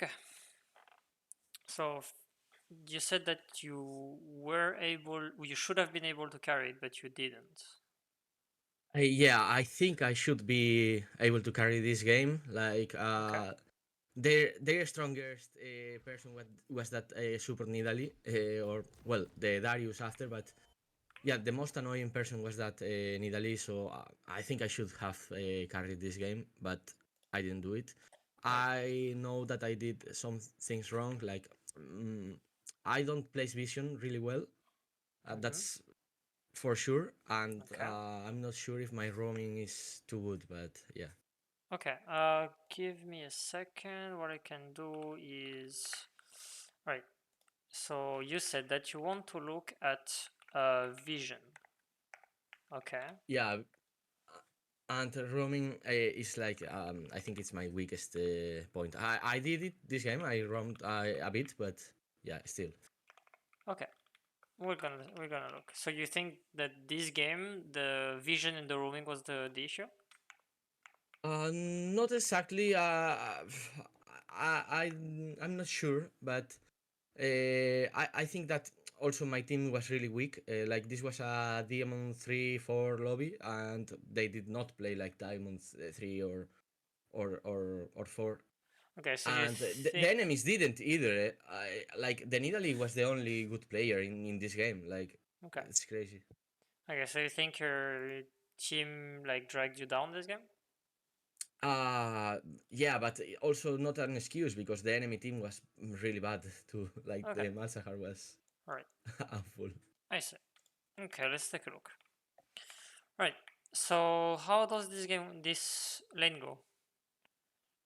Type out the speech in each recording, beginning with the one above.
Okay. So you said that you should have been able to carry it, but you didn't. Yeah, I think I should be able to carry this game. Like, Okay. their strongest person was that Super Nidalee, or well, the Darius after, but yeah, the most annoying person was that Nidalee. So I think I should have carried this game, but I didn't do it. Right. I know that I did some things wrong. Like, mm, I don't place vision really well. Mm-hmm. That's for sure, and Okay. I'm not sure if my roaming is too good, but yeah. Okay. Give me a second. What I can do is, right. So you said that you want to look at vision. Okay. Yeah, and roaming is like, I think it's my weakest point. I did it this game. I roamed a bit, but yeah, still. Okay. We're gonna look. So you think that this game, the vision and the roaming was the issue? Not exactly. I I'm not sure, but I think that also my team was really weak. Like, this was a Diamond 3-4 lobby, and they did not play like Diamond 3 or 4. Okay. So you And the think enemies didn't either. Like, the Nidalee was the only good player in this game. Like, okay. it's crazy. Okay. So you think your team like dragged you down this game? Uh yeah, but also not an excuse because the enemy team was really bad too. Like, Okay. the Malzahar was All right. awful. I see. Okay. Let's take a look. Right. So how does this lane go?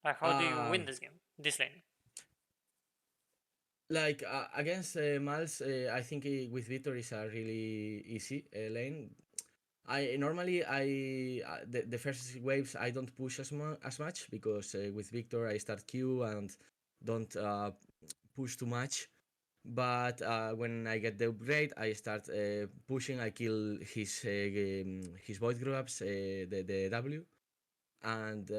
Like, how do you win Um, this game? This lane. like, against Mals, I think with Viktor is a really easy lane. I normally the first waves I don't push as much because with Viktor I start Q and don't push too much. But when I get the upgrade, I start pushing. I kill his void grabs, the W, and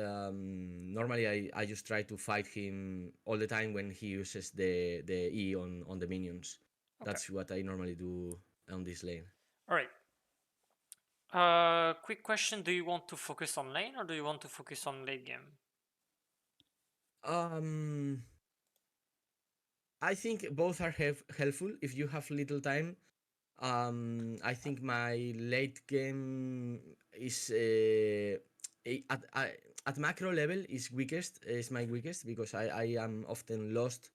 normally I just try to fight him all the time when he uses the E on the minions. Okay. That's what I normally do on this lane. All right. Quick question: do you want to focus on lane or do you want to focus on late game? Um, I think both are helpful if you have little time. I think my late game is at macro level is my weakest because I am often lost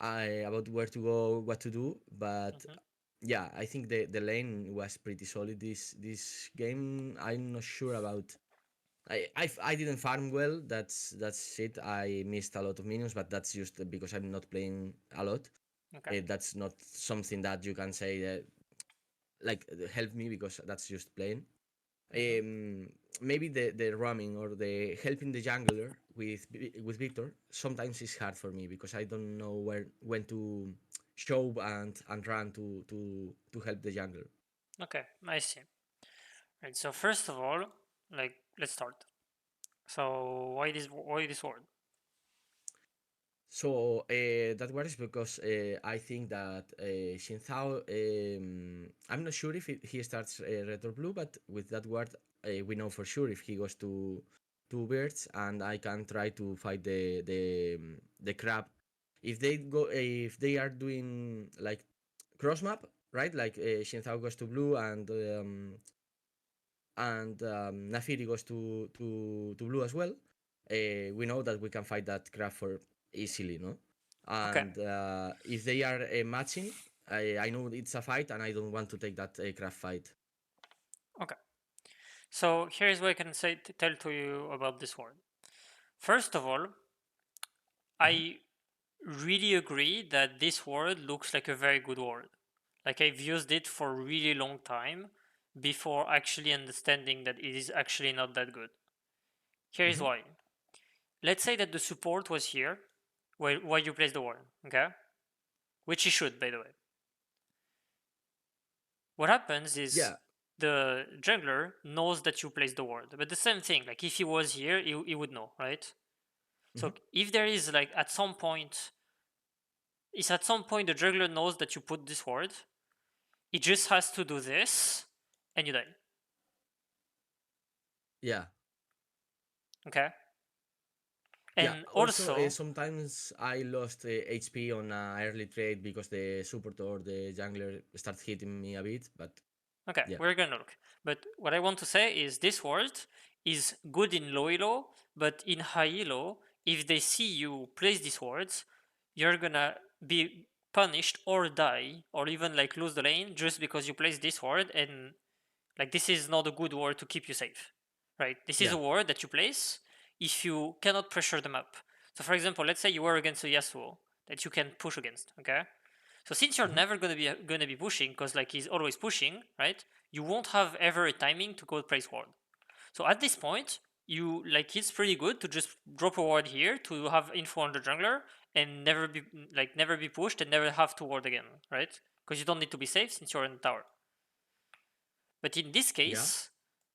about where to go, what to do. But Mm-hmm. yeah, I think the lane was pretty solid this game. I'm not sure about. I didn't farm well. That's it. I missed a lot of minions, but that's just because I'm not playing a lot. Okay. That's not something that you can say that, like, help me, because that's just playing. Mm-hmm. Maybe the roaming or the helping the jungler with Victor sometimes is hard for me because I don't know where when to show and run to help the jungler. Okay. I see. Right. So first of all, like, let's start. So why this word? So that works because I think that Xinzhao, I'm not sure if he starts red or blue, but with that word, we know for sure if he goes to two birds, and I can try to fight the crab. If they are doing like cross map, right? Like Xinzhao goes to blue and Nafiri goes to blue as well. We know that we can fight that crab for easily, no? Okay. And if they are matching, I know it's a fight, and I don't want to take that crab fight. Okay. So here's what I can tell to you about this word. First of all, Mhm. I really agree that this word looks like a very good word. Like, I've used it for a really long time before actually understanding that it is actually not that good. Here's Mhm. why. Let's say that the support was here where you place the ward, okay? Which he should, by the way. What happens is Yeah. the jungler knows that you place the ward, but the same thing, like if he was here, he would know, right? So if there is like at some point the juggler knows that you put this ward, it just has to do this and you die. Yeah. Okay. Yeah. And Also, also, sometimes I lost HP on an early trade because the support or the jungler starts hitting me a bit. But okay, yeah, we're gonna look. But what I want to say is this ward is good in low elo, but in high elo, if they see you place these wards, you're gonna be punished or die or even like lose the lane just because you place this ward, and like this is not a good ward to keep you safe, right? This is yeah, a ward that you place if you cannot pressure them up. So for example, let's say you were against a Yasuo that you can push against, okay? So since you're never gonna be pushing, because like he's always pushing, right? You won't have ever a timing to go place ward. So at this point, you like it's pretty good to just drop a ward here to have info on the jungler and never be pushed and never have to ward again, right? Because you don't need to be safe since you're in the tower. But in this yeah, case,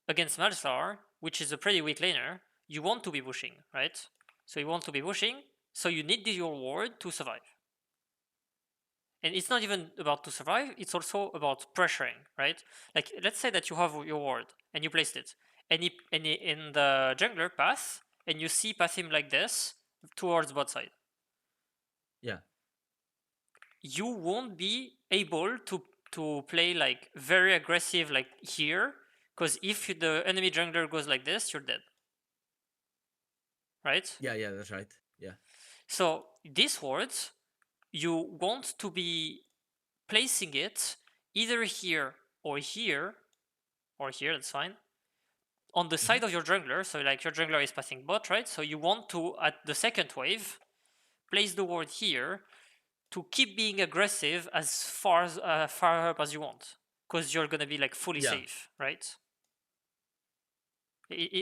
against Malzahar, which is a pretty weak laner, you want to be pushing, right? So you want to be pushing, so you need your ward to survive. And it's not even about to survive, it's also about pressuring, right? Like, let's say that you have your ward and you placed it, and in the jungler path, and you see path him like this towards bot side. yeah, You won't be able to play like very aggressive like here, because if the enemy jungler goes like this, you're dead, right? yeah, yeah. That's right. Yeah, So these wards, you want to be placing it either here or here, or here, that's fine, on the side of your jungler. So like your jungler is passing bot, right? So you want to, at the second wave, place the ward here to keep being aggressive as far up as you want, because you're gonna be like fully yeah, safe, right?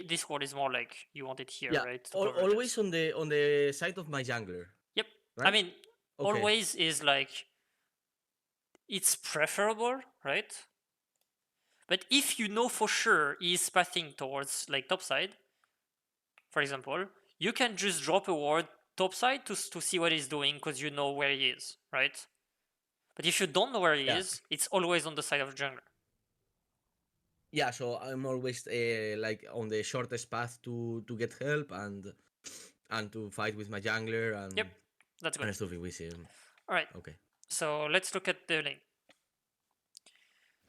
This ward is more like you want it here, yeah. right, to cover Always this. on the side of my jungler, Yep. I right? mean, Okay. always is like it's preferable, right? But if you know for sure he's pathing towards like top side, for example, you can just drop a ward topside to see what he's doing because you know where he is, right? But if you don't know where he Yeah, is, it's always on the side of jungler. yeah. So I'm always like on the shortest path to get help and to fight with my jungler Yep, that's good. and stuff with him. All right, Okay. so let's look at the lane.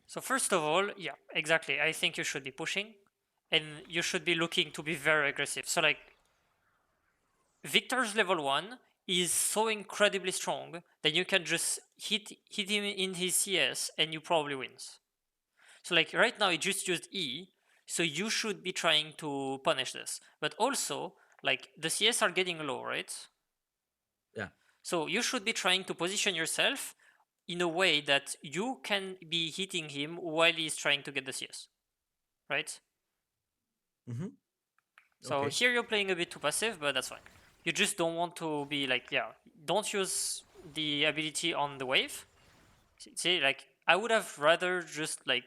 So first of all, yeah, exactly. I think you should be pushing, and you should be looking to be very aggressive. So like Viktor's level 1 is so incredibly strong that you can just hit him in his CS and you probably wins. So like right now he just used E, so you should be trying to punish this. But also, like the CS are getting low, right? Yeah. So you should be trying to position yourself in a way that you can be hitting him while he's trying to get the CS, right? Mm-hmm. So Okay. here you're playing a bit too passive, but that's fine. You just don't want to be like, yeah, don't use the ability on the wave. See, like I would have rather just like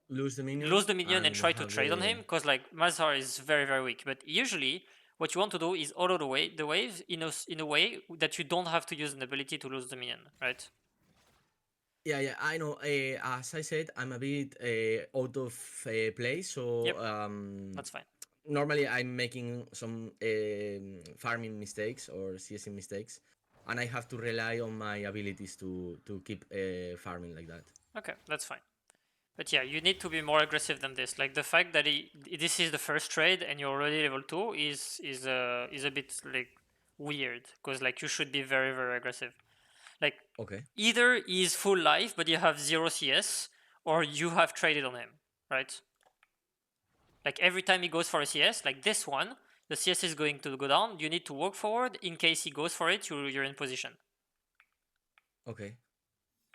Lose the lose minion the minion and and try to have trade on the him, because like Malzahar is very very weak. But usually, what you want to do is auto the wave in a way that you don't have to use an ability to lose the minion, right? yeah, yeah, I know. As I said, I'm a bit out of place, Yep, so that's fine. normally I'm making some farming mistakes or CSing mistakes, and I have to rely on my abilities to keep farming like that. Okay, that's fine. But yeah, you need to be more aggressive than this. Like the fact that this is the first trade and you're already level 2 is a bit like weird, because like you should be very very aggressive. Like Okay. either he's full life but you have 0 CS, or you have traded on him, right? Like every time he goes for a CS, like this one, the CS is going to go down. You need to walk forward in case he goes for it. You're in position. Okay.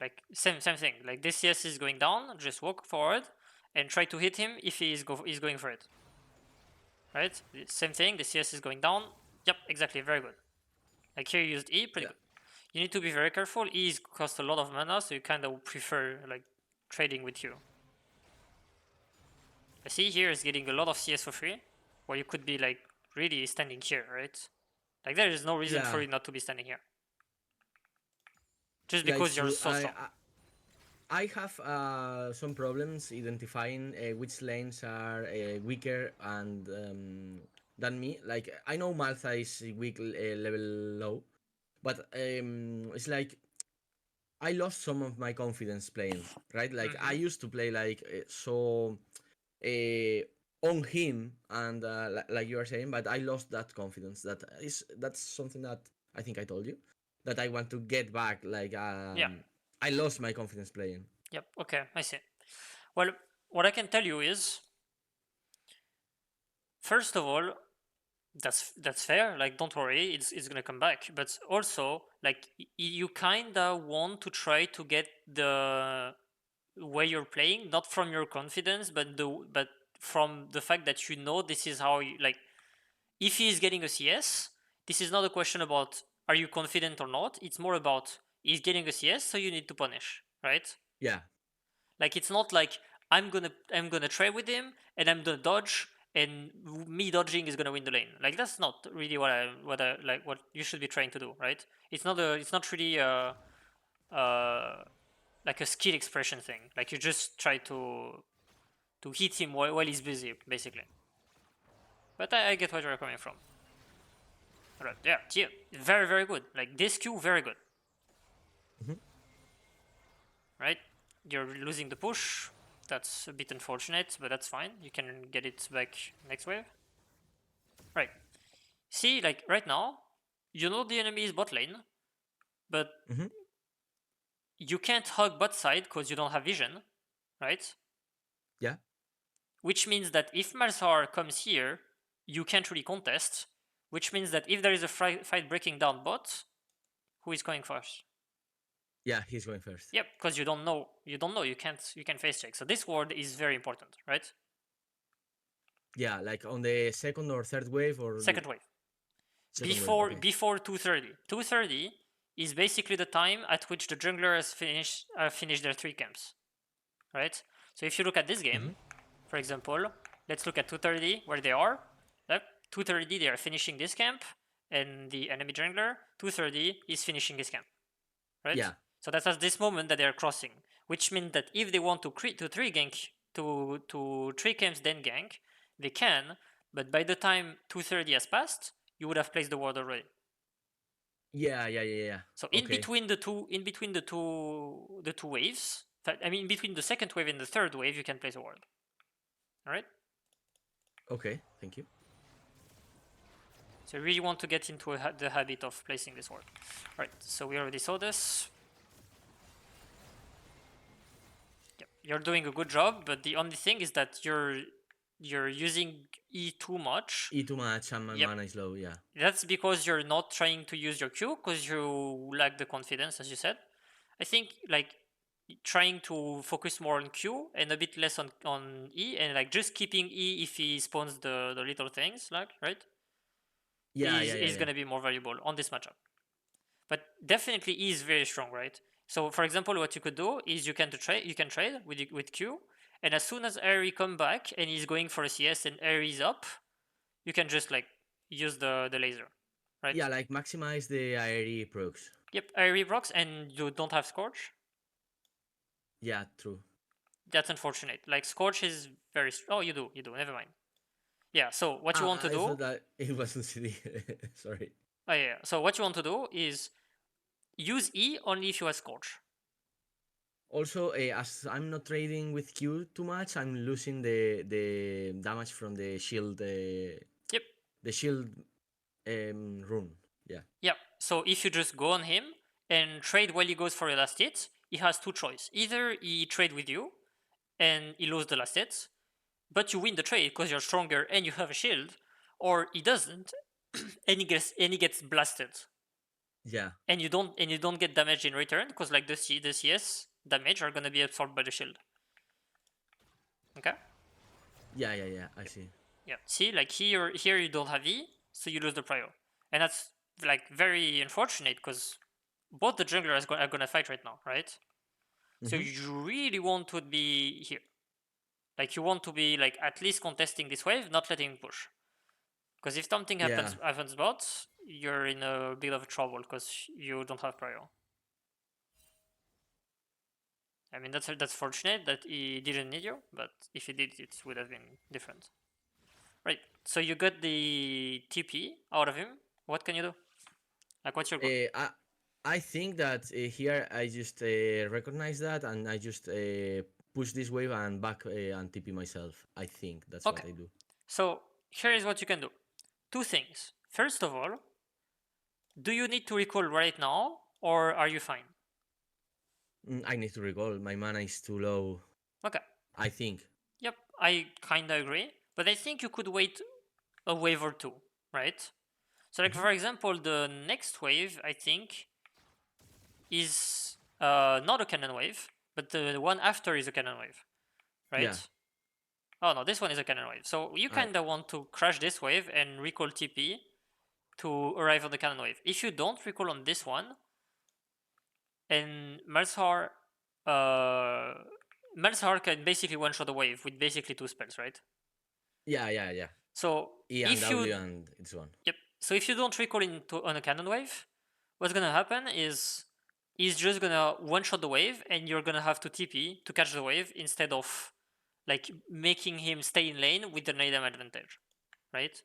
Like same thing. Like this CS is going down. Just walk forward and try to hit him if he's going for it. Right? Same thing. The CS is going down. Yep, exactly. Very good. Like here you used E. Pretty Yeah. good. You need to be very careful. E costs a lot of mana, so you kind of prefer like trading with you. I see here is getting a lot of CS for free, where you could be like really standing here, right? Like there is no reason for Yeah, you not to be standing here. Just yeah, it's because you're true. so strong. I have some problems identifying which lanes are weaker and than me. Like I know Malta is weak level low, but it's like I lost some of my confidence playing. Right, like I Mm-hmm. used to play like so on him and like you are saying, but I lost that confidence. That's something that I think I told you that I want to get back. Like Yeah. I lost my confidence playing. Yep. Okay, I see. Well, what I can tell you is, first of all, that's fair. Like, don't worry, it's gonna come back. But also, like, you kinda want to try to get the way you're playing, not from your confidence, but from the fact that you know this is how you like. If he is getting a CS, this is not a question about are you confident or not. It's more about he's getting a CS, so you need to punish, right? Yeah, Like it's not like I'm gonna trade with him and I'm gonna dodge and me dodging is gonna win the lane. Like that's not really what I like what you should be trying to do, right? It's not really like a skill expression thing. Like you just try to hit him while he's busy, basically. But I get where you're coming from. Right, yeah, very very good. Like this Q, very good, hmm right? You're losing the push. That's a bit unfortunate, but that's fine. You can get it back next wave. Right. See, like right now, you know the enemy is bot lane, but hmm you can't hug bot side because you don't have vision, right? yeah, Which means that if Malzahar comes here, you can't really contest. Which means that if there is a fight breaking down bot, who is going first? yeah. He's going first. Yep, because you don't know. You can't face check. So this ward is very important, right? Yeah, like on the second or third wave or Second wave. second wave. Before Okay. before 230. 230 is basically the time at which the jungler has finished their three camps, right? So if you look at this game, hmm for example, let's look at 230 where they are. Yep, 230 they are finishing this camp, and the enemy jungler 230 is finishing this camp, right? Yeah, So that's at this moment that they are crossing, which means that if they want to three gank to three camps then gank, they can. But by the time 230 has passed, you would have placed the ward already. yeah. So Okay, in between the two waves, I mean, in between the second wave and the third wave, you can place a ward. All right. okay. Thank you. So you really want to get into the habit of placing this ward. All right. So we already saw this. Yep. You're doing a good job, but the only thing is that you're using E too much. E too much and my Yep. mana is low. Yeah, That's because you're not trying to use your Q because you lack the confidence, as you said. I think like trying to focus more on Q and a bit less on E and like just keeping E if he spawns the little things, like, right? Is yeah. gonna be more valuable on this matchup. But definitely E is very strong, right? So for example, what you could do is you can trade with Q, and as soon as Airy come back and he's going for a CS and Airy's up, you can just like use the laser, right? Yeah, like maximize the ARE procs. Yep, Airy rocks and you don't have Scorch. Yeah, true. That's unfortunate. Like Scorch is very. Oh, you do. Never mind. Yeah. So what you want to I do? thought that it wasn't CD. Sorry. Oh yeah. So what you want to do is use E only if you have Scorch. Also, as I'm not trading with Q too much, I'm losing the damage from Yep. the shield rune. Yeah, Yep. So if you just go on him and trade while he goes for a last hit, he has two choices. Either he trade with you and he loses the last hit, but you win the trade because you're stronger and you have a shield, or he doesn't and he gets blasted yeah, and you don't get damage in return because like the CS damage are gonna be absorbed by the shield. Okay. yeah. I Yep. see. Yeah. See, like here you don't have E, so you lose the prio, and that's like very unfortunate because both the junglers are gonna fight right now, right? So Mm-hmm. you really want to be here, like you want to be like at least contesting this wave, not letting him push. Because if something Yeah, happens bot, you're in a bit of trouble because you don't have prio. I mean, that's fortunate that he didn't need you, but if he did, it would have been different. Right. So you got the TP out of him. What can you do? Like, what's your goal? I think that here I just recognize that and I just push this wave and back and TP myself. I think that's Okay. what I do. So here is what you can do. Two things. First of all, do you need to recall right now, or are you fine? I need to recall. My mana is too low. Okay. I think. Yep. I kinda agree, but I think you could wait a wave or two, right? So, like Mhm. for example, the next wave I think is not a cannon wave, but the one after is a cannon wave, Yeah. right? Oh no, this one is a cannon wave. So you I kinda want to crash this wave and recall TP to arrive on the cannon wave. If you don't recall on this one, and uh, Malzahar can basically one shot a wave with basically two spells, right? yeah. So E and if you W and it's one. yep, so if you don't recall into on a cannon wave, what's gonna happen is he's just gonna one shot the wave, and you're gonna have to TP to catch the wave instead of like making him stay in lane with the nadam advantage, right?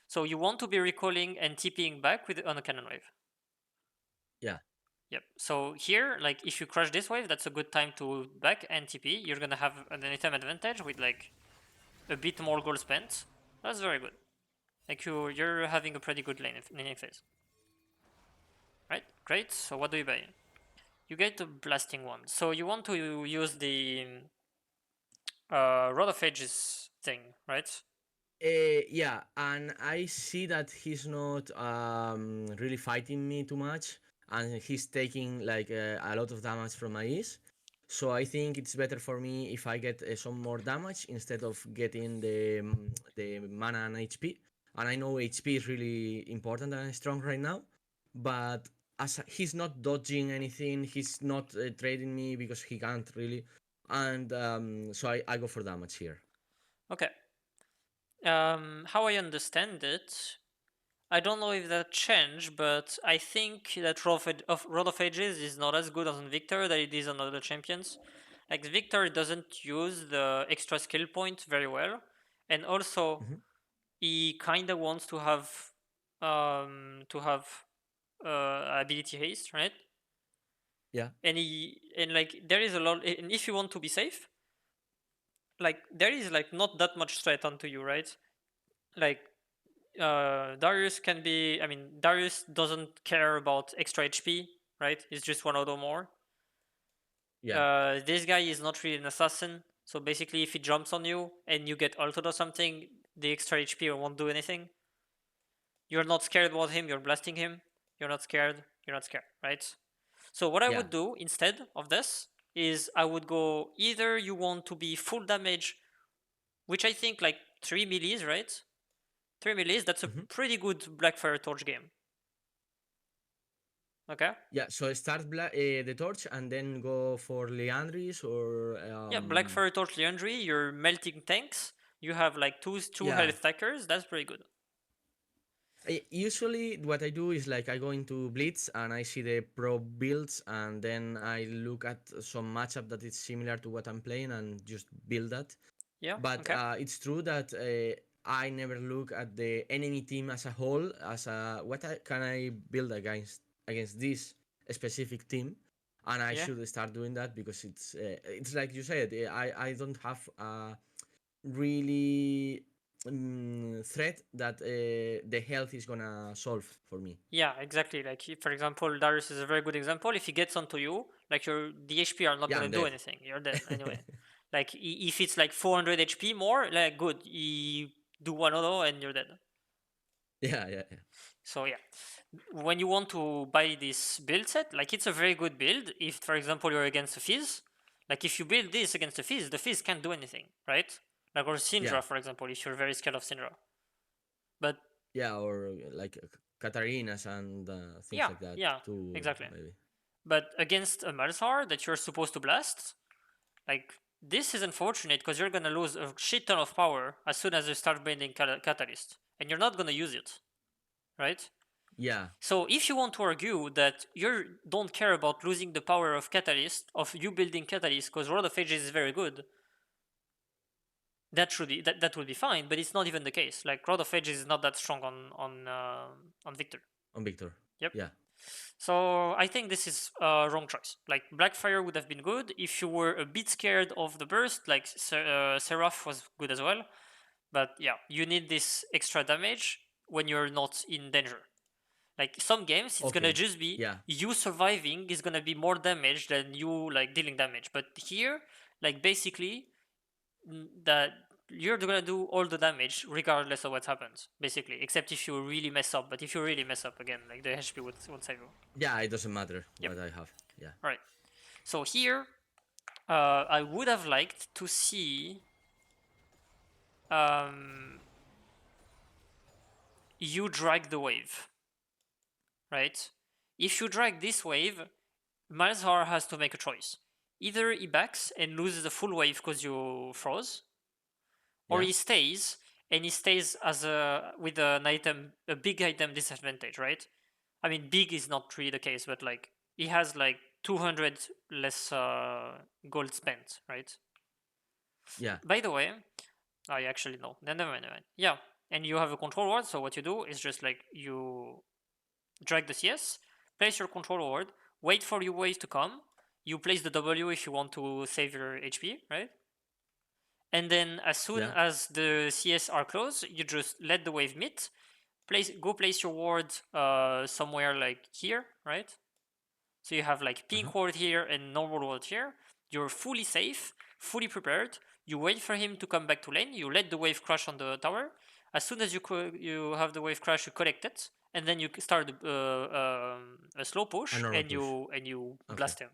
So you want to be recalling and TPing back with on a cannon wave. Yeah. Yep. So here, like, if you crush this wave, that's a good time to back and TP. You're gonna have an item advantage with like a bit more gold spent. That's very good. Like you're having a pretty good laning phase. Right? Great. So what do you buy? You get the blasting one. So you want to use the Rod of Ages thing, right? Yeah, and I see that he's not really fighting me too much, and he's taking like a lot of damage from my ease. So I think it's better for me if I get some more damage instead of getting the mana and HP. And I know HP is really important and strong right now, but as he's not dodging anything, he's not trading me because he can't really, and so I go for damage here. Okay. How I understand it, I don't know if that changed, but I think that Rod of Ages is not as good on Victor that it is on other champions. Like Victor doesn't use the extra skill point very well, and also Mhm. he kinda wants to have ability haste, right? Yeah. And like there is a lot, and if you want to be safe, like there is like not that much threat onto you, right? Like Darius can be. I mean, Darius doesn't care about extra HP, right? It's just one auto more. Yeah. This guy is not really an assassin, so basically, if he jumps on you and you get ulted or something, the extra HP won't do anything. You're not scared about him. You're blasting him. You're not scared. You're not scared, right? So what I Yeah. would do instead of this is I would go either you want to be full damage, which I think like 3 melees, right? 3 melees, that's a Mhm. pretty good Blackfire Torch game. Okay? Yeah, so start the torch and then go for Leandris or Yeah, Blackfire Torch Leandry, you're melting tanks, you have like two yeah. health stackers, that's pretty good. Usually what I do is like I go into Blitz and I see the pro builds and then I look at some matchup that is similar to what I'm playing and just build that. Yeah, But okay. it's true that I never look at the enemy team as a whole as a can I build against this specific team, and I Yeah. should start doing that because it's like you said. I don't have a really threat that the health is gonna solve for me. Yeah, exactly. Like, for example, Darius is a very good example. If he gets onto you, like your the HP are not Yeah, gonna I'm do dead. anything. You're dead anyway. Like, if it's like 400 HP more, like, good. You do one auto and you're dead. Yeah. So yeah, when you want to buy this build set, like it's a very good build. If, for example, you're against a Fizz, like if you build this against the Fizz can't do anything, right? Like, or Yeah, Syndra, for example, if you're very scared of Syndra. But yeah, or like Katarinas and things yeah, like that yeah, too, exactly. maybe. But against a Malzahar that you're supposed to blast, like this is unfortunate because you're gonna lose a shit ton of power as soon as you start building Catalyst, and you're not gonna use it. right? Yeah. So if you want to argue that you don't care about losing the power of Catalyst, of you building Catalyst, because Rod of Ages is very good, that would be fine. But it's not even the case. Like Rod of Ages is not that strong on Victor. On Victor. Yep. Yeah. So I think this is a wrong choice. Like Blackfire would have been good if you were a bit scared of the burst. Like Seraph was good as well. But yeah, you need this extra damage when you're not in danger. Like some games, it's gonna Okay. just be Yeah. you surviving is gonna be more damage than you like dealing damage. But here, like basically, that you're gonna do all the damage regardless of what happens, basically, except if you really mess up. But if you really mess up again, like the HP won't save you. Yeah, it doesn't matter Yep. what I have. Yeah. All right. So here, I would have liked to see um, you drag the wave, right? If you drag this wave, Malzahar has to make a choice. Either he backs and loses the full wave because you froze, or Yeah. he stays and he stays as a with an item, a big item disadvantage, right? I mean, big is not really the case, but like he has like 200 less gold spent, right? Yeah. By the way, I actually no, never mind, never mind. Yeah, and you have a control ward, so what you do is just like you drag the CS, place your control ward, wait for your wave to come. You place the W if you want to save your HP, right? And then as soon Yeah. as the CS are close, you just let the wave meet. Place your ward somewhere like here, right? So you have like Uh-huh. pink ward here and normal ward here. You're fully safe, fully prepared. You wait for him to come back to lane. You let the wave crash on the tower. As soon as you have the wave crash, you collect it, and then you start a slow A push, normal and push. you Okay. blast him.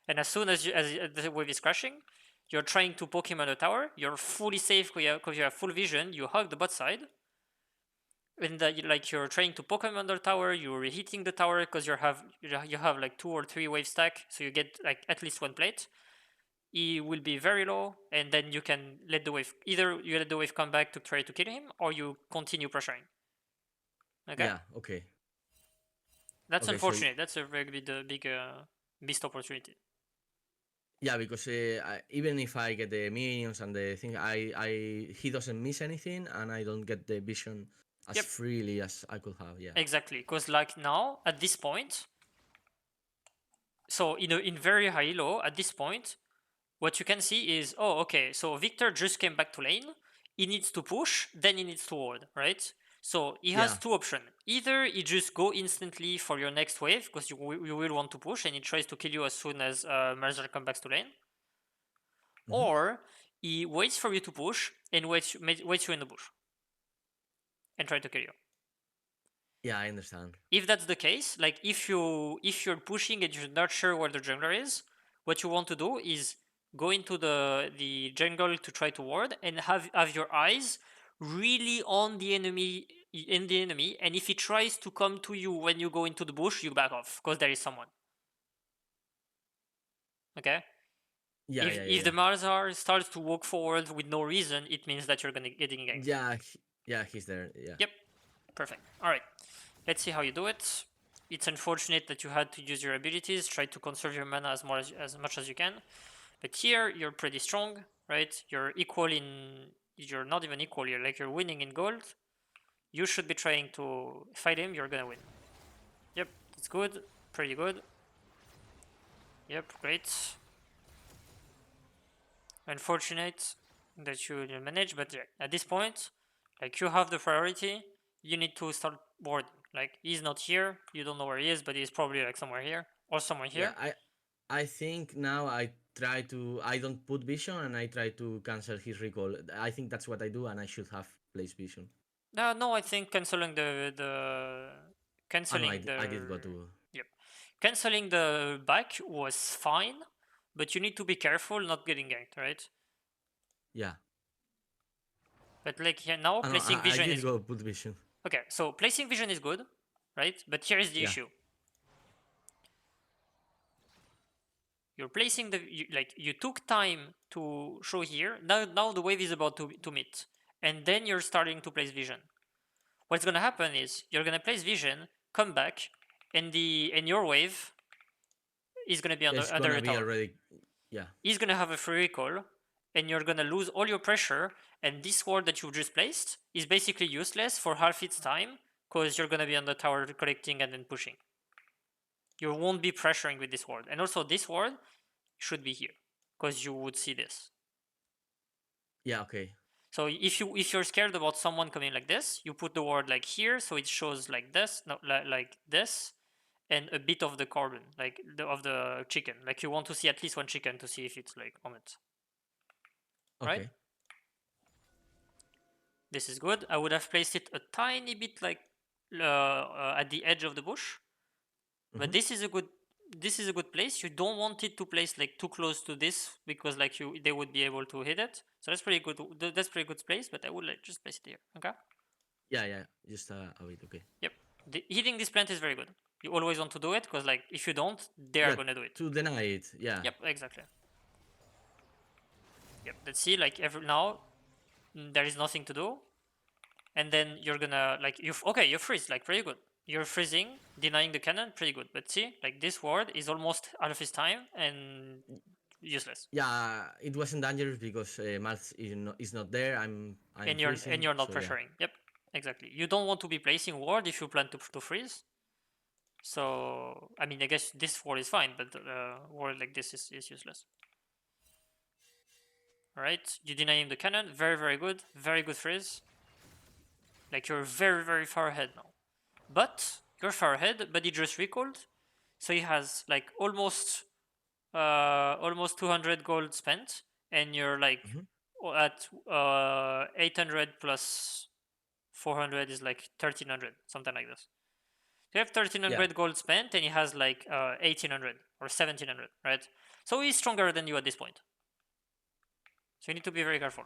And as soon as the wave is crashing, you're trying to poke him on the tower. You're fully safe because you have full vision. You hug the bot side, and like you're trying to poke him on the tower. You're reheating the tower because you have like 2 or 3 wave stack, so you get like at least one plate. He will be very low, and then you can let the wave either you let the wave come back to try to kill him, or you continue pressuring. Okay, Yeah. Okay. that's Okay. So unfortunate. That's a very big missed opportunity. yeah, because even if I get the minions and the thing, he doesn't miss anything, and I don't get the vision as Yep, freely as I could have. Yeah. exactly. Because like now at this point, so in very high low at this point, what you can see is, oh, okay, so Victor just came back to lane. He needs to push, then he needs to ward, right? So he has Yeah. two options. Either he just go instantly for your next wave because you will want to push and he tries to kill you as soon as Malzahar comes back to lane, Hmm. or he waits for you to push and waits you in the bush and try to kill you. Yeah, I understand. If that's the case, like if you're pushing and you're not sure where the jungler is, what you want to do is go into the jungle to try to ward and have your eyes really on the enemy, and if he tries to come to you when you go into the bush, you back off because there is someone. Okay? Yeah. If Yeah. Yeah. if the Yeah. Malzahar starts to walk forward with no reason, it means that you're gonna getting ganked. Yeah. Yeah. He's there. Yeah. Yep, perfect. All right. Let's see how you do it. It's unfortunate that you had to use your abilities. Try to conserve your mana as much as you can. But here you're pretty strong, right? You're equal in. You're not even equal. You're winning in gold. You should be trying to fight him. You're gonna win. Yep, it's good. Pretty good. Yep, great. Unfortunate that you didn't manage, but yeah, at this point, like you have the priority. You need to start warding. Like he's not here. You don't know where he is, but he's probably like somewhere here or somewhere Yeah. here. I think now I don't put vision and I try to cancel his recall. I think that's what I do, and I should have placed vision. No, I think canceling the Oh no, canceling I the did go to. yep, canceling the back was fine, but you need to be careful not getting ganked, right? Yeah. But like here now, Oh no, placing I vision did is go put vision. okay. So placing vision is good, right? But here is the Yeah. issue: you're placing you took time to show here. Now the wave is about to meet, and then you're starting to place vision. what's gonna happen is you're gonna place vision, come back, and your wave is gonna be It's under gonna your be tower. already. Yeah. He's gonna have a free recall, and you're gonna lose all your pressure. And this ward that you just placed is basically useless for half its time because you're gonna be on the tower collecting and then pushing. You won't be pressuring with this ward, and also this ward should be here because you would see this. Yeah. Okay. So if you're scared about someone coming like this, you put the ward like here, so it shows like this, no, like this, and a bit of the carbon, like of the chicken. Like you want to see at least one chicken to see if it's like on it, right? Okay. This is good. I would have placed it a tiny bit like at the edge of the bush, but Mm-hmm. this is a good place. You don't want it to place like too close to this because like they would be able to hit it. So that's pretty good. That's pretty good place. But I would like just place it here. Okay. Yeah. Yeah. Just a bit. Okay. Yep. Hitting this plant is very good. You always want to do it because like if you don't, they are Yeah. gonna do it. To deny it. Yeah. Yep. Exactly. Yep. Let's see. Like every now there is nothing to do, and then you're gonna like you freeze like pretty good. You're freezing, denying the cannon, pretty good. But see, like this ward is almost out of his time and useless. Yeah. It wasn't dangerous because is not there. I'm And freezing. you're not So yeah. pressuring. Yep, exactly. You don't want to be placing ward if you plan to freeze. So I mean, I guess this ward is fine, but ward like this is useless. All right, you deny him the cannon. Very good freeze. Like you're very far ahead now. But you're far ahead, but he just recalled, so he has like almost 200 gold spent, and you're like Mm-hmm. at 800 plus 400 is like 1300, something like this. You have Yeah. 1300 gold spent, and he has like 1800 or 1700, right? So he's stronger than you at this point. So you need to be very careful.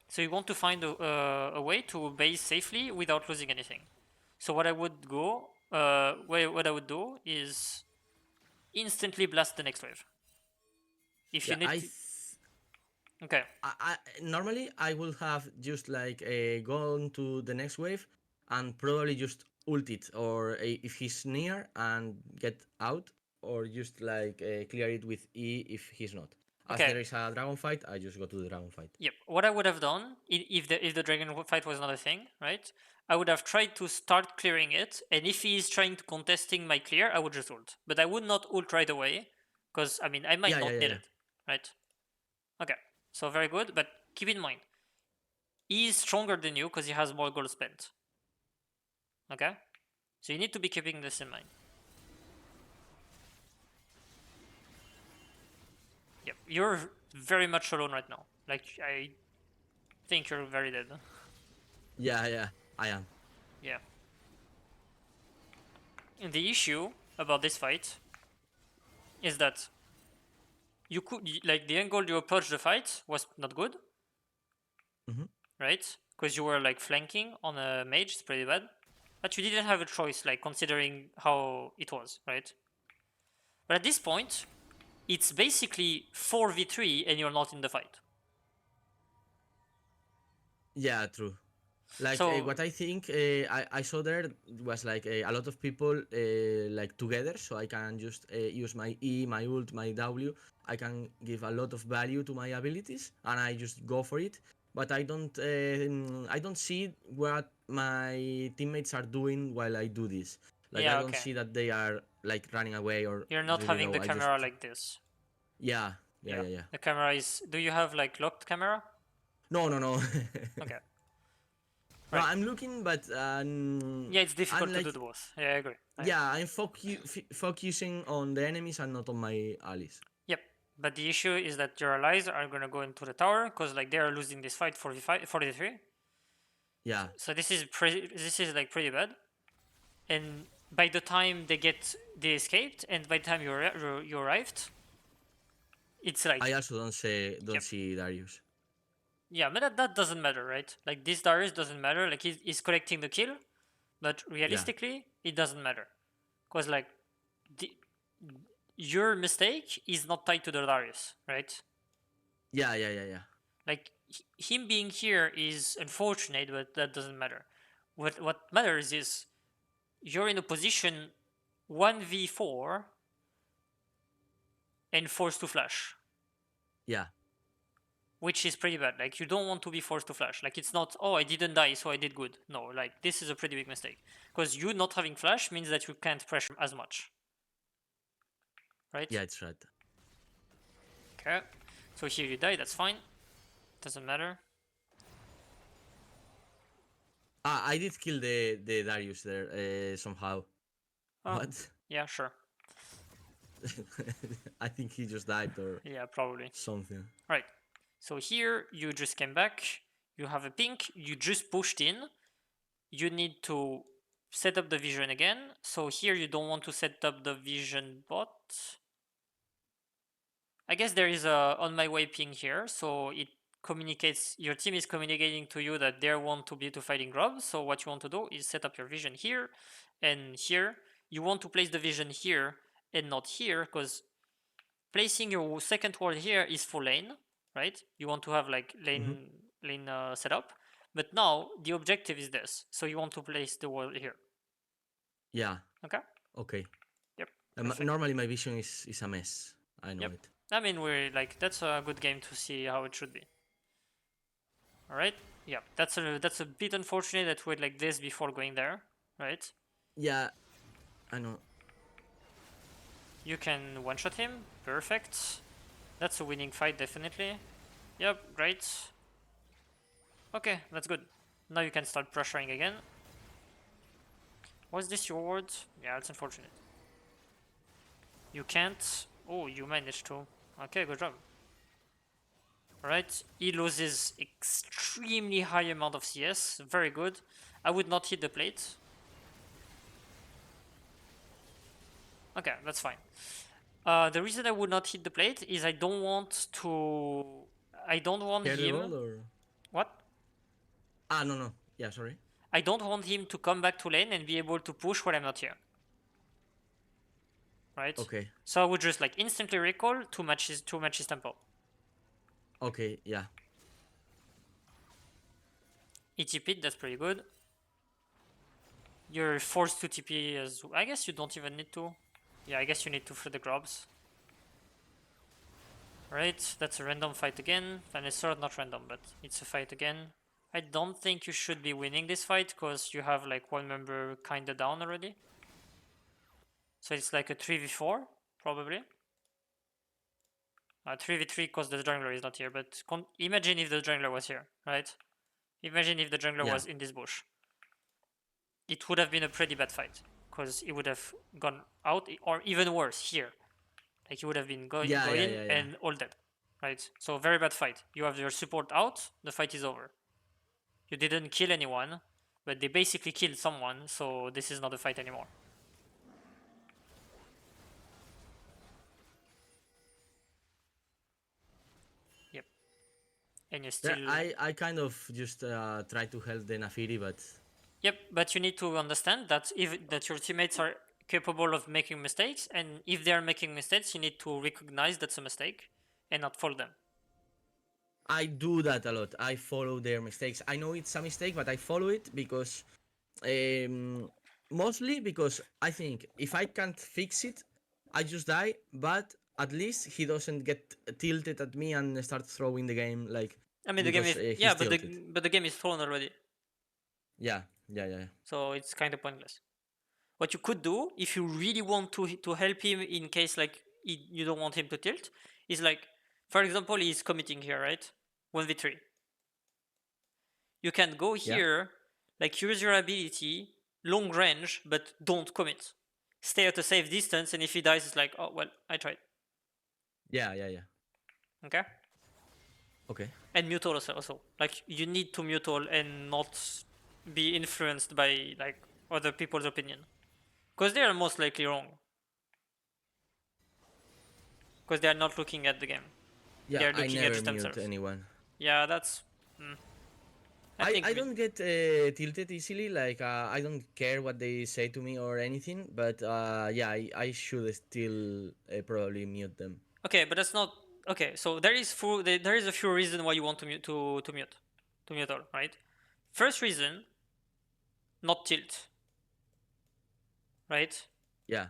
So you want to find a way to base safely without losing anything. So what I would go, what I would do is instantly blast the next wave. If you Yeah. need to, okay, Normally I will have just like gone to the next wave and probably just ult it or if he's near and get out or just like clear it with E if he's not. As okay, there is a dragon fight, I just go to the dragon fight. yep. What I would have done if the dragon fight was not a thing, right? I would have tried to start clearing it, and if he is trying to contesting my clear, I would just ult. But I would not ult right away, because I mean I might Yeah, yeah, not yeah, need yeah. it, right? Okay, so very good, but keep in mind he is stronger than you because he has more gold spent. Okay, so you need to be keeping this in mind. Yep, you're very much alone right now. Like I think you're very dead. Yeah, yeah, I am. Yeah. And the issue about this fight is that you could like the angle you approached the fight was not good, Hmm. right? Because you were like flanking on a mage, it's pretty bad. But you didn't have a choice, like considering how it was, right? But at this point, it's basically 4v3 and you're not in the fight. Yeah, true. Like So what I think I saw there was like a lot of people like together, so I can just use my E, my ult, my W. I can give a lot of value to my abilities, and I just go for it. But I don't see what my teammates are doing while I do this. Like I yeah, don't okay. see that they are like running away or You're not really having low. the I just camera like this. yeah, yeah, Yeah. yeah, yeah. The camera is. Do you have like locked camera? No, no, no. Okay. No, Right. I'm looking, but Yeah, it's I'm difficult to do like the both. Yeah, I agree. yeah, I'm focusing on the enemies and not on my allies. Yep. But the issue is that your allies are gonna go into the tower because like they are losing this fight 45, 43. Yeah, So this is like pretty bad. And by the time they escaped, and by the time you arrived, it's I like also don't yep. see Darius. Yeah, but that doesn't matter, right? Like this Darius doesn't matter. Like he's collecting the kill, but Yeah, realistically, it doesn't matter because like the, your mistake is not tied to the Darius, right? yeah, yeah, yeah, yeah. Like him being here is unfortunate, but that doesn't matter. What matters is you're in a position 1v4 and forced to flash, Yeah. which is pretty bad. Like, you don't want to be forced to flash. Like, it's not, oh, I didn't die, so I did good. No, like, this is a pretty big mistake. Because you not having flash means that you can't pressure as much. Right? Yeah, it's right. Okay. So here you die, that's fine. Doesn't matter. I did kill the Darius there somehow. Oh, What? yeah, sure. I think he just died or Yeah, probably. something. Right. So here you just came back. You have a pink. You just pushed in. You need to set up the vision again. So here you don't want to set up the vision bot. I guess there is a on my way ping here, so it communicates. Your team is communicating to you that they want to be to fighting grubs. So what you want to do is set up your vision here and here. You want to place the vision here and not here, because placing your second ward here is for lane, right? You want to have like lane setup, but now the objective is this. So you want to place the ward here. Yeah. Okay. Okay. Yep. Perfect. Normally my vision is a mess. I know Yep. it. I mean, we're like, that's a good game to see how it should be. All right. Yeah. That's a bit unfortunate that we're like this before going there, right? Yeah, I know. You can one shot him. Perfect. That's a winning fight, definitely. Yep. Great. Okay, that's good. Now you can start pressuring again. Was this your ward? Yeah, it's unfortunate. You can't. Oh, you managed to. Okay, good job. Alright, he loses extremely high amount of CS. Very good. I would not hit the plate. Okay, that's fine. The reason I would not hit the plate is I don't want to. I don't want Care the him. gold or? What? No. Yeah, sorry. I don't want him to come back to lane and be able to push when I'm not here. Right? Okay. So I would just like instantly recall to match his tempo. Okay, yeah. He TP'd, that's pretty good. You're forced to TP as. I guess you don't even need to. Yeah, I guess you need to for the grubs. Right, that's a random fight again. And it's sort of not random, but it's a fight again. I don't think you should be winning this fight because you have like one member kinda down already. So it's like a 3v4, probably. 3v3 because the jungler is not here, but imagine if the jungler was here, right? Imagine if the jungler was in this bush. It would have been a pretty bad fight because it would have gone out, or even worse, here. Like, you would have been going in and all dead, right? So very bad fight. You have your support out, the fight is over. You didn't kill anyone, but they basically killed someone, so this is not a fight anymore. Yep. And you still. I kind of just try to help the Nafiri, but. Yep, but you need to understand that that your teammates are capable of making mistakes, and if they are making mistakes, you need to recognize that's a mistake and not follow them. I do that a lot. I follow their mistakes. I know it's a mistake, but I follow it because. Mostly because I think if I can't fix it, I just die, but at least he doesn't get tilted at me and start throwing the game like. I mean, the game Because is he's tilted. but the game is thrown already. Yeah. So it's kind of pointless. What you could do if you really want to help him in case like you don't want him to tilt is like, for example, he's committing here, right? 1v3. You can go here, like use your ability, long range, but don't commit. Stay at a safe distance, and if he dies, it's like, oh well, I tried. Yeah. Okay. Okay. And mute all also. Like, you need to mute all and not be influenced by like other people's opinion, because they are most likely wrong. Because they are not looking at the game. Yeah, they are looking I at never just mute themselves. anyone. Yeah, that's. I don't get tilted easily. Like I don't care what they say to me or anything. But yeah, I should still probably mute them. Okay, but that's not. okay, so there is a few reasons why you want to mute all, right? First reason, not tilt, right? Yeah,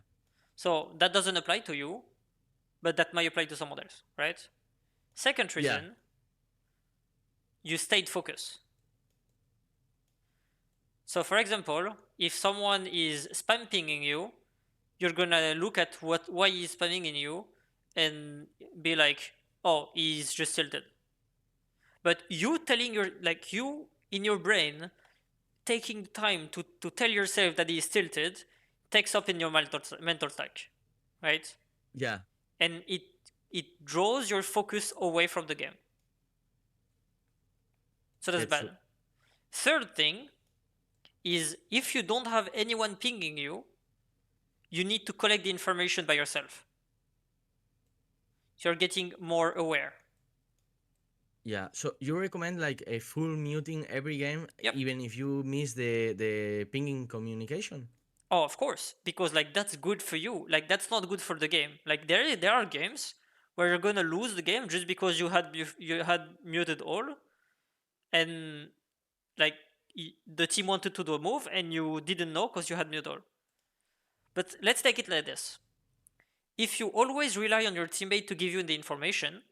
So that doesn't apply to you, but that might apply to some others, right? Second yeah, reason, you stayed focused. So for example, if someone is spam pinging you, you're gonna look at why he's spamming in you and be like, oh, he's just tilted. But you telling you in your brain taking the time to tell yourself that he's tilted takes up in your mental stack, right? yeah, And it draws your focus away from the game. So that's yeah, true. bad. Third thing is if you don't have anyone pinging you, you need to collect the information by yourself. So you're getting more aware. Yeah, so you recommend like a full muting every game, Yep. even if you miss the pinging communication? Oh, of course, because like that's good for you. Like that's not good for the game. Like there are games where you're gonna lose the game just because you had muted all, and like the team wanted to do a move and you didn't know because you had muted all. But let's take it like this: if you always rely on your teammate to give you the information,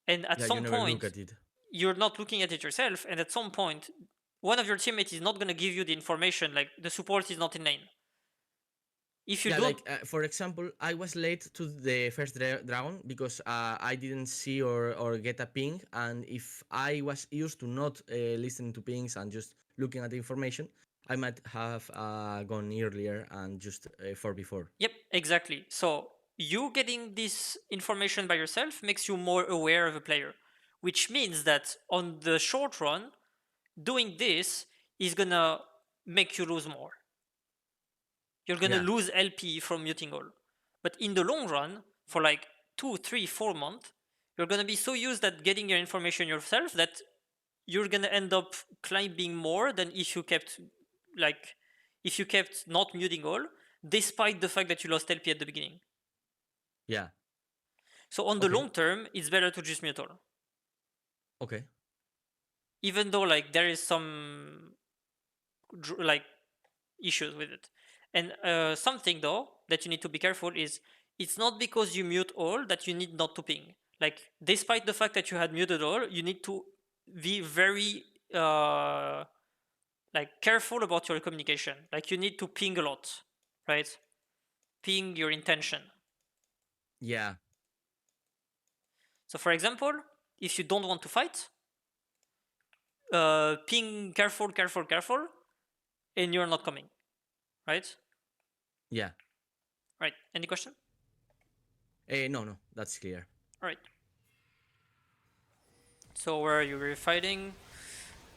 and at Yeah, you some never look point at it. you're not looking at it yourself, and at some point one of your teammates is not gonna give you the information, like the support is not in lane. If you Yeah, don't, like for example, I was late to the first dragon because I didn't see or get a ping, and if I was used to not listening to pings and just looking at the information, I might have gone earlier and just for before. yep, exactly. So you getting this information by yourself makes you more aware of a player, which means that on the short run, doing this is gonna make you lose more. You're gonna Yeah, lose LP from muting all. But in the long run, for like 2, 3, 4 months, you're gonna be so used at getting your information yourself that you're gonna end up climbing more than like if you kept not muting all, despite the fact that you lost LP at the beginning. yeah, So on the okay, long term, it's better to just mute all, okay, even though like there is some like issues with it. And something though that you need to be careful is it's not because you mute all that you need not to ping. Like despite the fact that you had muted all, you need to be very like careful about your communication. Like you need to ping a lot, right? Ping your intention. yeah, So for example, if you don't want to fight, ping careful, careful, careful, and you're not coming, right? yeah. Right. Any question? No, no, that's clear. All right. So where are you? We're fighting.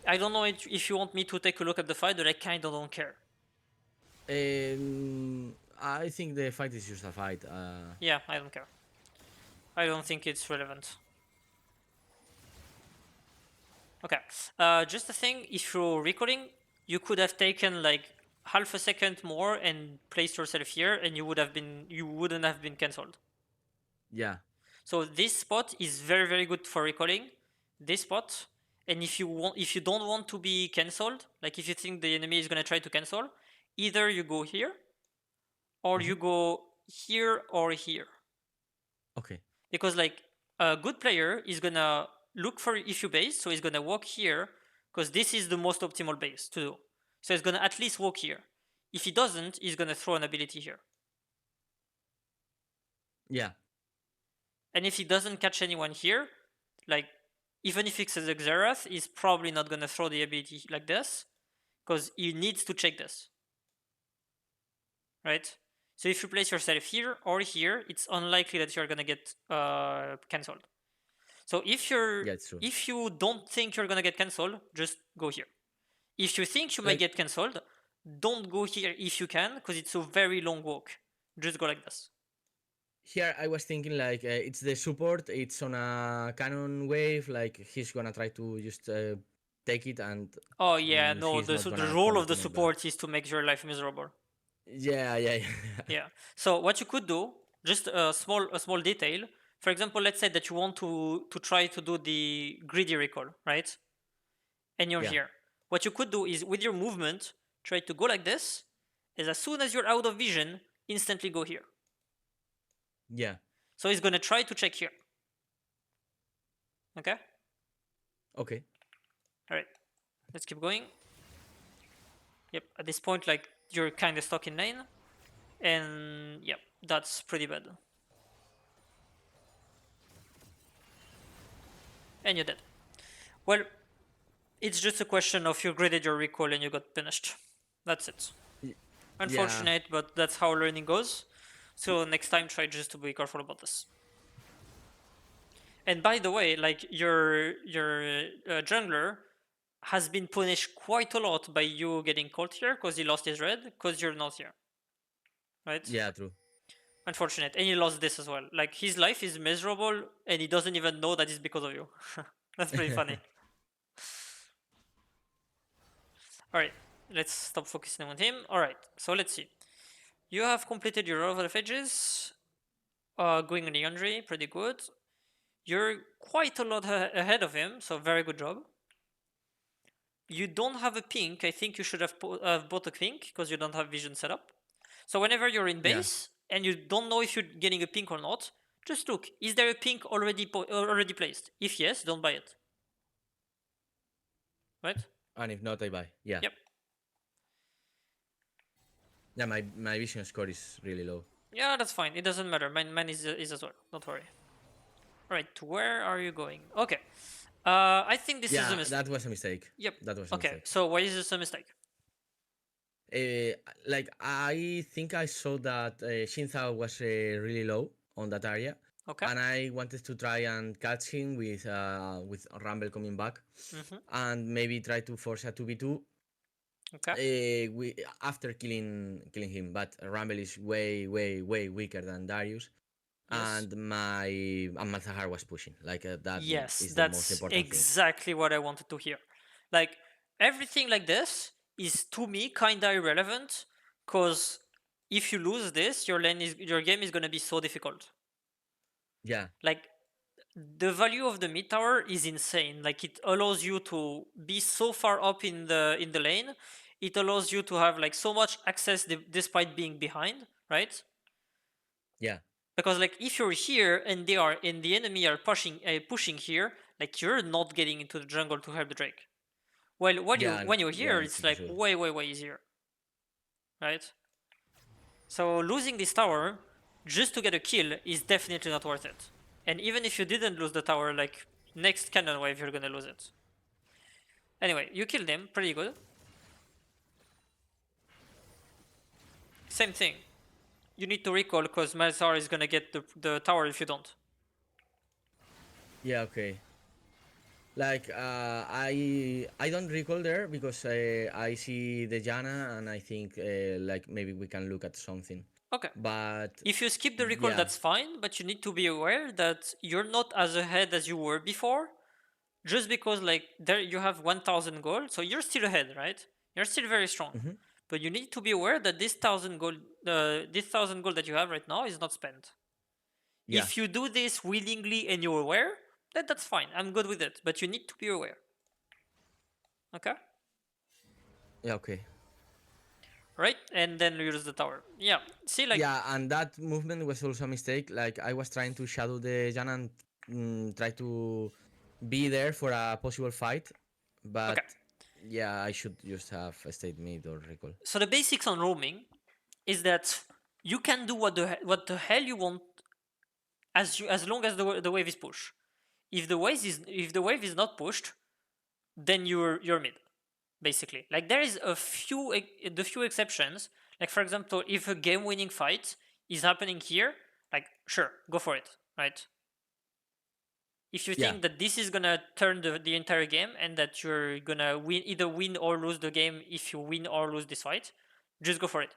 I don't know if you want me to take a look at the fight, but I kind of don't care. I think the fight is just a fight. Yeah, I don't care. I don't think it's relevant. Okay. Just a thing, if you're recording, you could have taken like half a second more and placed yourself here, and you wouldn't have been cancelled. Yeah, So this spot is very very good for recalling. This spot, and if you don't want to be cancelled, like if you think the enemy is gonna try to cancel, either you go here or mhm, you go here or here. okay, Because like a good player is gonna look for issue base, so he's gonna walk here because this is the most optimal base to do. So he's gonna at least walk here. If he doesn't, he's gonna throw an ability here. yeah, And if he doesn't catch anyone here, like even if it's a Xerath, he's probably not gonna throw the ability like this because he needs to check this, right? So if you place yourself here or here, it's unlikely that you're gonna get cancelled. So yeah, it's true. if you don't think you're gonna get cancelled, just go here. If you think you might Like get cancelled, don't go here if you can, because it's a very long walk. Just go like this. here, I was thinking like it's the support. It's on a cannon wave. Like he's gonna try to just take it, and Oh yeah, no, he's not the gonna role of the continue. But support is to make your life miserable. yeah, yeah, yeah, Yeah. So what you could do, just a small detail, for example, let's say that you want to try to do the greedy recall, right? And you're Yeah. here. What you could do is with your movement, try to go like this, as soon as you're out of vision, instantly go here. Yeah. So he's gonna try to check here. Okay? Okay. Alright. Let's keep going. Yep, at this point, like, you're kinda stuck in lane. And yep, that's pretty bad. And you're dead. Well, it's just a question of you graded your recall and you got punished. That's it. Yeah. Unfortunate, but that's how learning goes. So next time, try just to be careful about this. And by the way, like your jungler has been punished quite a lot by you getting caught here because he lost his red because you're not here, right? Yeah. True. Unfortunate, and he lost this as well. Like his life is miserable, and he doesn't even know that it's because of you. That's pretty funny. All right, let's stop focusing on him. All right, so let's see. You have completed your row of edges. Going on the injury, pretty good. You're quite a lot ahead of him, so very good job. You don't have a pink. I think you should have bought a pink because you don't have vision set up. So whenever you're in Yeah. base and you don't know if you're getting a pink or not, just look. Is there a pink already placed? If yes, don't buy it. Right? And if not, I buy. Yeah. Yep. Yeah. My vision score is really low. Yeah, that's fine. It doesn't matter. Mine is as well. Don't worry. All right. Where are you going? Okay. I think this is a Yeah. mistake. That was a mistake. Yep. That was a Okay. mistake. So why is this a mistake? Like I think I saw that Shinzao was really low on that area, Okay. and I wanted to try and catch him with Rumble coming back, Mm-hmm. and maybe try to force a 2v2 Okay. after killing him. But Rumble is way weaker than Darius, Yes. and Malzahar was pushing. Like that Yes, is the most that's important thing. exactly what I wanted to hear. Like everything like this is to me kinda irrelevant because if you lose this, your game is gonna be so difficult. Yeah, Like the value of the mid tower is insane. Like it allows you to be so far up in the lane. It allows you to have like so much access despite being behind, right? yeah, Because like if you're here and the enemy are pushing here, like you're not getting into the jungle to help the Drake. Well, when you're yeah. here, It's it's like impossible. way easier, right? So losing this tower just to get a kill is definitely not worth it. And even if you didn't lose the tower, like next cannon wave, you're gonna lose it. Anyway, you killed him, pretty good. Same thing. You need to recall because Malzahar is gonna get the tower if you don't. Yeah, okay. Like I don't recall there because I see the Jana and I think like maybe we can look at something. Okay. But If you skip the recall, yeah. that's fine, but you need to be aware that you're not as ahead as you were before, just because like there you have 1,000 gold, so you're still ahead, right? You're still very strong, Mhm. but you need to be aware that this 1,000 gold that you have right now is not spent. Yeah. If you do this willingly and you're aware, then that's fine. I'm good with it, but you need to be aware. Okay, Yeah, okay. right? And then use the tower. Yeah. See, like Yeah, and that movement was also a mistake. Like I was trying to shadow the Jana and try to be there for a possible fight, but okay. yeah, I should just have stayed mid or recall. So the basics on roaming is that you can do what the hell you want as long as the wave is pushed. If the wave is not pushed, then you're mid, basically. Like there is the few exceptions. Like for example, if a game winning fight is happening here, like sure, go for it, right? If you Yeah. think that this is gonna turn the entire game and that you're gonna either win or lose the game if you win or lose this fight, just go for it.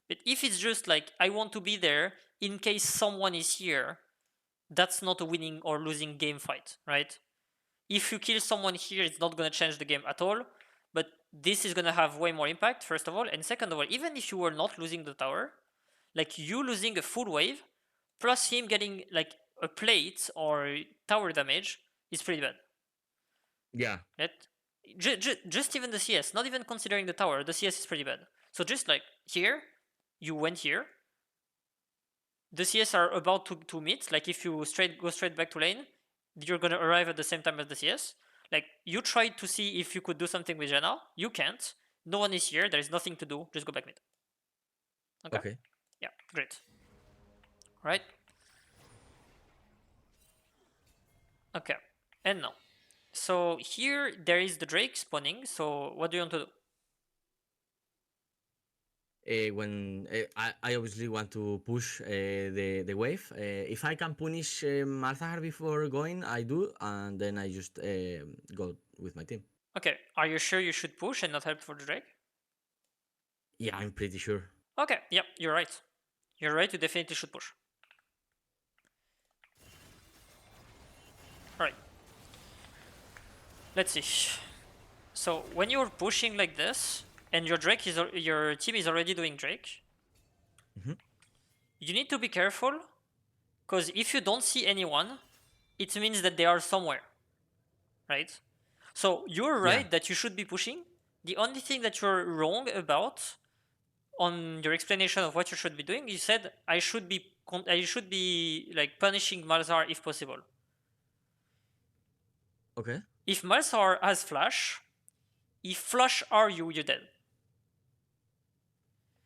But if it's just like I want to be there in case someone is here, that's not a winning or losing game fight, right? If you kill someone here, it's not gonna change the game at all. But this is gonna have way more impact, first of all, and second of all, even if you were not losing the tower, like you losing a full wave, plus him getting like a plate or tower damage is pretty bad. Yeah. Right? Just even the CS, not even considering the tower, the CS is pretty bad. So just like here, you went here. The CS are about to meet. Like if you go straight back to lane, you're gonna arrive at the same time as the CS. Like you tried to see if you could do something with Janna, you can't. No one is here. There is nothing to do. Just go back mid. Okay. Okay. Yeah. Great. Right. Okay. And now, so here there is the Drake spawning. So what do you want to do? When I obviously want to push the wave. If I can punish Malzahar before going, I do, and then I just go with my team. Okay. Are you sure you should push and not help for the Drake? Yeah, I'm pretty sure. Okay. Yep. You're right. You're right. You definitely should push. All right. Let's see. So when you're pushing like this, and your team is already doing Drake, Mhm. you need to be careful, because if you don't see anyone, it means that they are somewhere, right? So you're Yeah. right that you should be pushing. The only thing that you're wrong about on your explanation of what you should be doing, you said I should be like punishing Malzahar if possible. Okay. If Malzahar has flash, if flash are you, you're dead.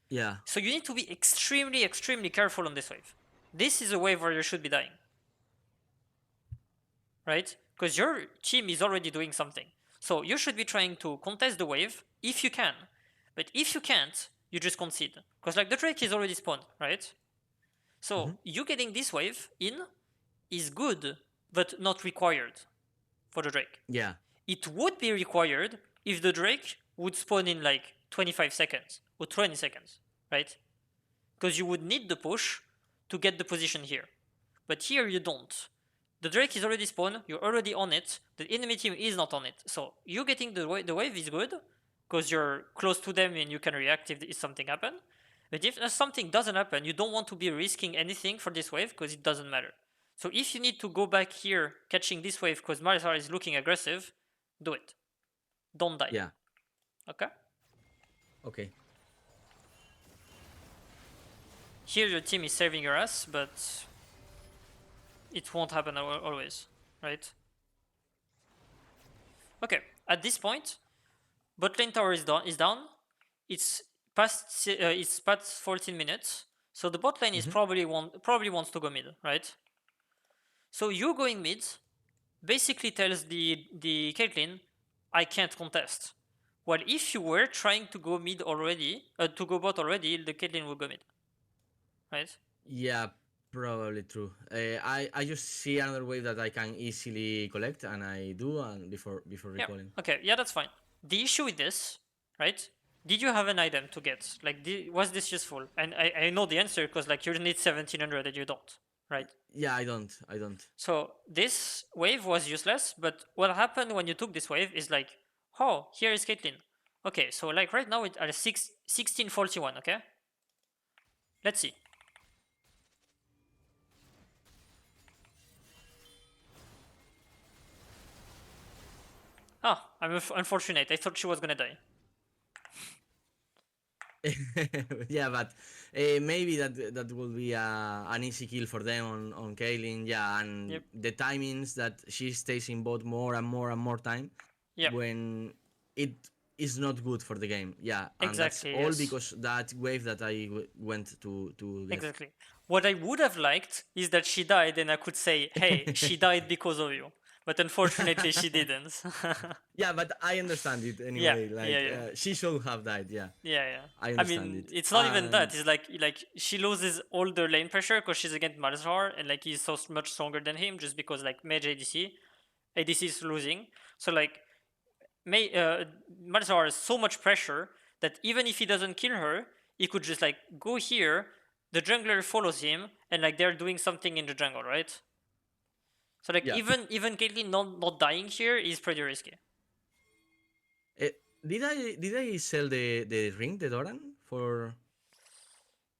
Yeah. So you need to be extremely, extremely careful on this wave. This is a wave where you should be dying. Right? Because your team is already doing something. So you should be trying to contest the wave if you can. But if you can't, you just concede. Because like the Drake is already spawned, right? So Mhm. you getting this wave in is good, but not required for the Drake. Yeah. It would be required if the Drake would spawn in like 25 seconds or 20 seconds, right? Because you would need the push to get the position here. But here you don't. The Drake is already spawned, you're already on it, the enemy team is not on it. So you getting the wave is good, because you're close to them and you can react if something happens. But if something doesn't happen, you don't want to be risking anything for this wave, because it doesn't matter. So if you need to go back here catching this wave because Malzahar is looking aggressive, do it. Don't die. Yeah. Okay? Okay. Here your team is saving your ass, but it won't happen always, right? Okay, at this point, bot lane tower is down. It's past 14 minutes, so the bot lane is Mhm. probably wants to go mid, right? So you going mid basically tells the Caitlyn, I can't contest. Well, if you were trying to go mid already, to go bot already, the Caitlyn would go mid, right? Yeah, probably true. I just see another wave that I can easily collect, and I do, and before Yeah. recalling. Okay. Yeah, that's fine. The issue with this, right? Did you have an item to get? Like, was this useful? And I know the answer because like you need 1700 and you don't, right? Yeah, I don't. I don't. So this wave was useless. But what happened when you took this wave is like, oh, here is Caitlyn. Okay, so like right now it at 1641. Okay, let's see. Ah, I'm unfortunate. I thought she was gonna die. Yeah, but maybe that will be an easy kill for them on Kaylin. Yeah, and Yep. the timings that she stays in bot more and more and more time Yep. when it is not good for the game. Yeah, and that's Exactly. all Yes. because that wave that I went to get. Exactly. What I would have liked is that she died and I could say, hey, she died because of you. But unfortunately, she didn't. Yeah, but I understand it Yeah, anyway. yeah, Like yeah. she should have died. Yeah, Yeah, yeah. I I understand mean, it. it's not even And that. It's like she loses all the lane pressure because she's against Malzahar and like he's so much stronger than him just because like mage ADC is losing. So like Malzahar has so much pressure that even if he doesn't kill her, he could just like go here. The jungler follows him and like they're doing something in the jungle, right? So like yeah, even Caitlyn not dying here is pretty risky. uh, did I sell the ring, the Doran for?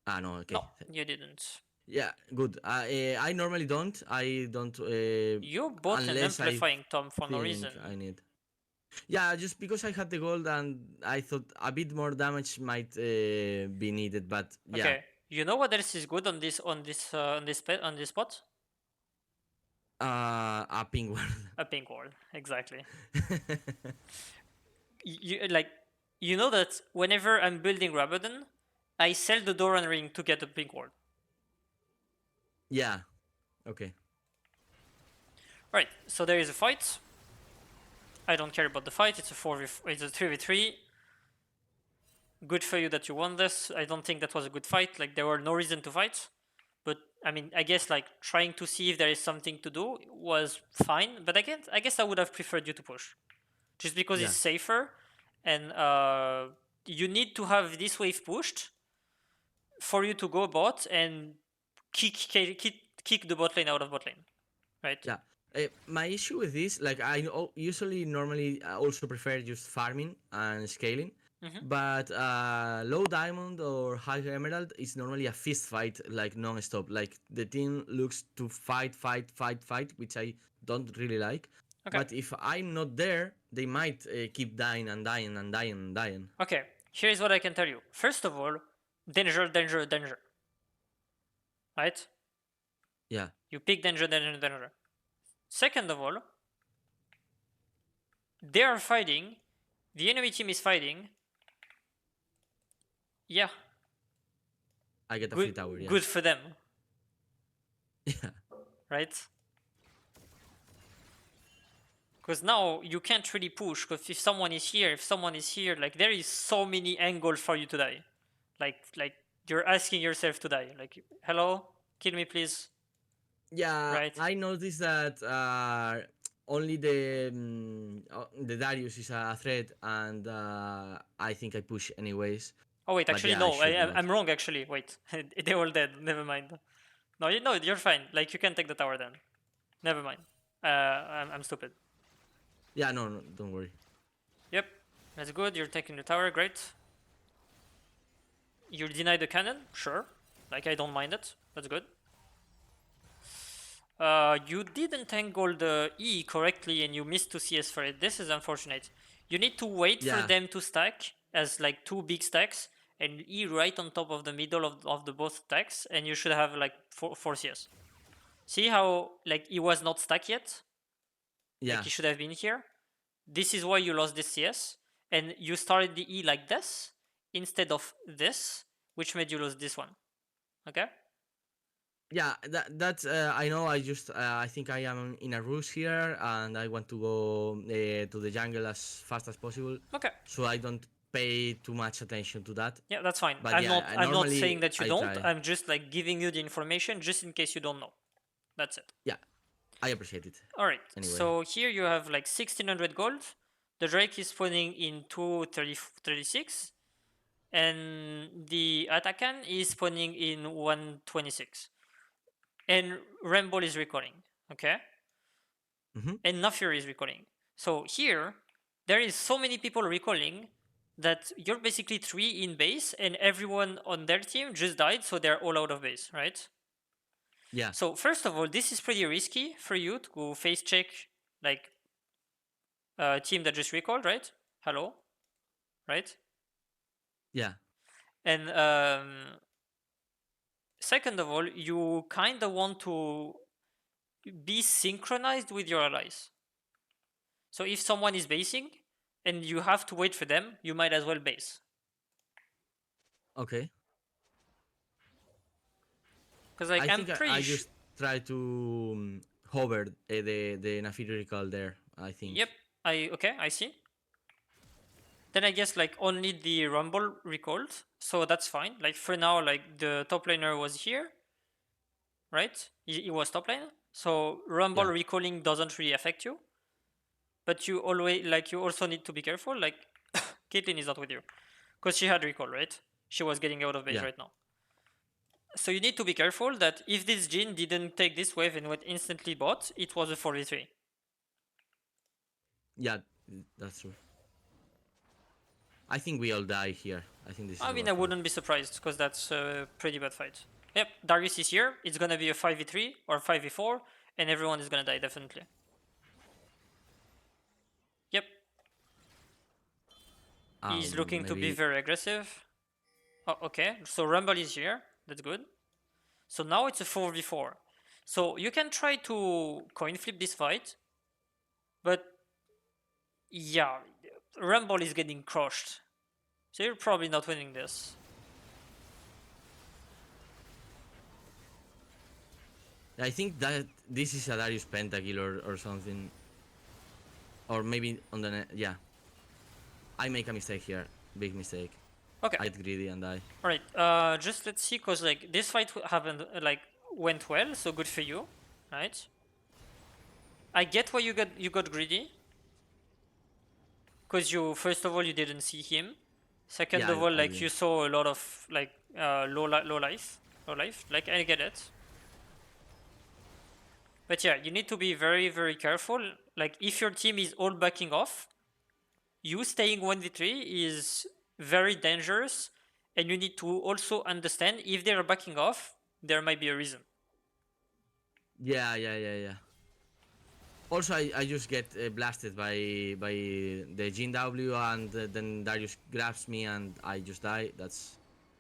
Ah, no, okay. No, you didn't. Yeah, good. I normally don't. I don't You bought an unless I amplifying tom for no think reason. I need. Yeah, just because I had the gold and I thought a bit more damage might be needed, but yeah, Okay, you know what else is good on this spot? a ping one. A pink wall, exactly. Like, you know that whenever I'm building Rabadon, I sell the Doran ring to get a pink wall. Yeah, okay. Right, so there is a fight. I don't care about the fight. It's a 3v3. Good for you that you won this. I don't think that was a good fight. Like, there were no reason to fight. But I mean, I guess like trying to see if there is something to do was fine. But again, I guess I would have preferred you to push, just because it's Yeah, safer, and you need to have this wave pushed for you to go bot and kick the bot lane out of bot lane, right? yeah. My issue with this, like usually normally also prefer just farming and scaling, Mm-hmm. but low diamond or high emerald is normally a fist fight, like non-stop. Like the team looks to fight, fight, fight, fight, which I don't really like. Okay. But if I'm not there, they might keep dying and dying and dying and dying. Okay. Here's what I can tell you. First of all, danger, danger, danger. Right? Yeah, You pick danger, danger, danger. Second of all, they are fighting. The enemy team is fighting. Yeah, I get a good, free tower. Yeah, good for them, yeah, right? Because now you can't really push. Because if someone is here, like there is so many angles for you to die. Like you're asking yourself to die. Like, hello, kill me, please. yeah. Right? I noticed that only the Darius is a threat, and I think I push anyways. Oh wait, But actually yeah, I no, should not. I'm wrong. Actually, wait, they're all dead. Never mind. No, no, you're fine. Like you can take the tower then. Never mind. I'm stupid. Yeah, no, no, don't worry. Yep, that's good. You're taking the tower. Great. You deny the cannon. Sure. Like I don't mind it. That's good. You didn't angle the E correctly and you missed 2 CS for it. This is unfortunate. You need to wait for Yeah, them to stack as like two big stacks and E right on top of the middle of the both stacks, and you should have like four CS. See how like E was not stacked yet? Like yeah, he should have been here. This is why you lost this CS, and you started the E like this instead of this, which made you lose this one. Okay? yeah. That's I know. I think I am in a rush here, and I want to go to the jungle as fast as possible, Okay. so I don't pay too much attention to that. Yeah, that's fine. But I'm yeah, not I, I'm not saying normally that you I don't. try. I'm just like giving you the information just in case you don't know. That's it. Yeah, I appreciate it. All right. Anyway, So here you have like 1600 gold. The Drake is spawning in 236 and the Atakan is spawning in 126. And Ramble is recording, okay? mm-hmm. And Nafir is recording. So here there is so many people recalling that you're basically 3 in base and everyone on their team just died, so they're all out of base, right? Yeah, So first of all, this is pretty risky for you to go face check like a team that just recalled, right? Hello, right? yeah, And second of all, you kind of want to be synchronized with your allies. So if someone is basing and you have to wait for them, you might as well base. okay. Because like I I'm think I pretty just try to hover the Nafiri recall there. I Yep, think. I see. Then I guess like only the Rumble recalled, so that's fine. Like for now, like the top laner was here, right? He was top lane, so Rumble Yeah, recalling doesn't really affect you. But you also need to be careful. Like Caitlyn is not with you because she had recall, right? She was getting out of base yeah, right now. So you need to be careful that if this Jhin didn't take this wave and went instantly bot, it was a 4v3. yeah. That's true. I think we all die here. I think this is I a mean, bad I fight. wouldn't be surprised because that's a pretty bad fight. Yep, Darius is here. It's gonna be a 5v3 or 5v4, and everyone is gonna die definitely. Yep, he's looking to be Maybe. very aggressive. Oh, okay, so Rumble is here. That's good. So now it's a 4v4. So you can try to coin flip this fight, but yeah, Rumble is getting crushed. So you're probably not winning this. I think that this is a Darius pentakill or something. Or maybe on the net. Yeah. I make a mistake here. Big mistake. Okay, I get greedy and die. alright. Just let's see, cause like this fight happened, like went well, so good for you, right? I get why you got greedy, cause you first of all you didn't see him. Second Yeah, of all, I like you didn't. saw a lot of like low life. Like I get it. But yeah, you need to be very, very careful. Like, if your team is all backing off, you staying 1v3 is very dangerous. And you need to also understand if they are backing off, there might be a reason. Yeah. Also, I just get blasted by the Jin W, and then Darius grabs me and I just die. That's.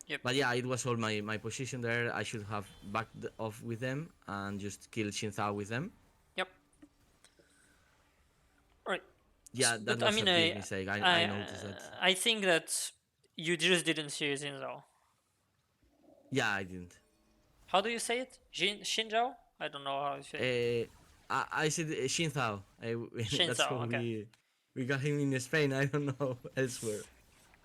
Yep. But yeah, it was all my position there. I should have backed off with them and just killed Xinzao with them. Yep. Right. Yeah, that But I was a mean, big mistake. I I, noticed that. I think that you just didn't see Jinzhao. Yeah, I didn't. How do you say it? Xinzhao? I don't know how you say it. I said Xinzao. That's how Xinzhao, okay. we got him in Spain. I don't know elsewhere.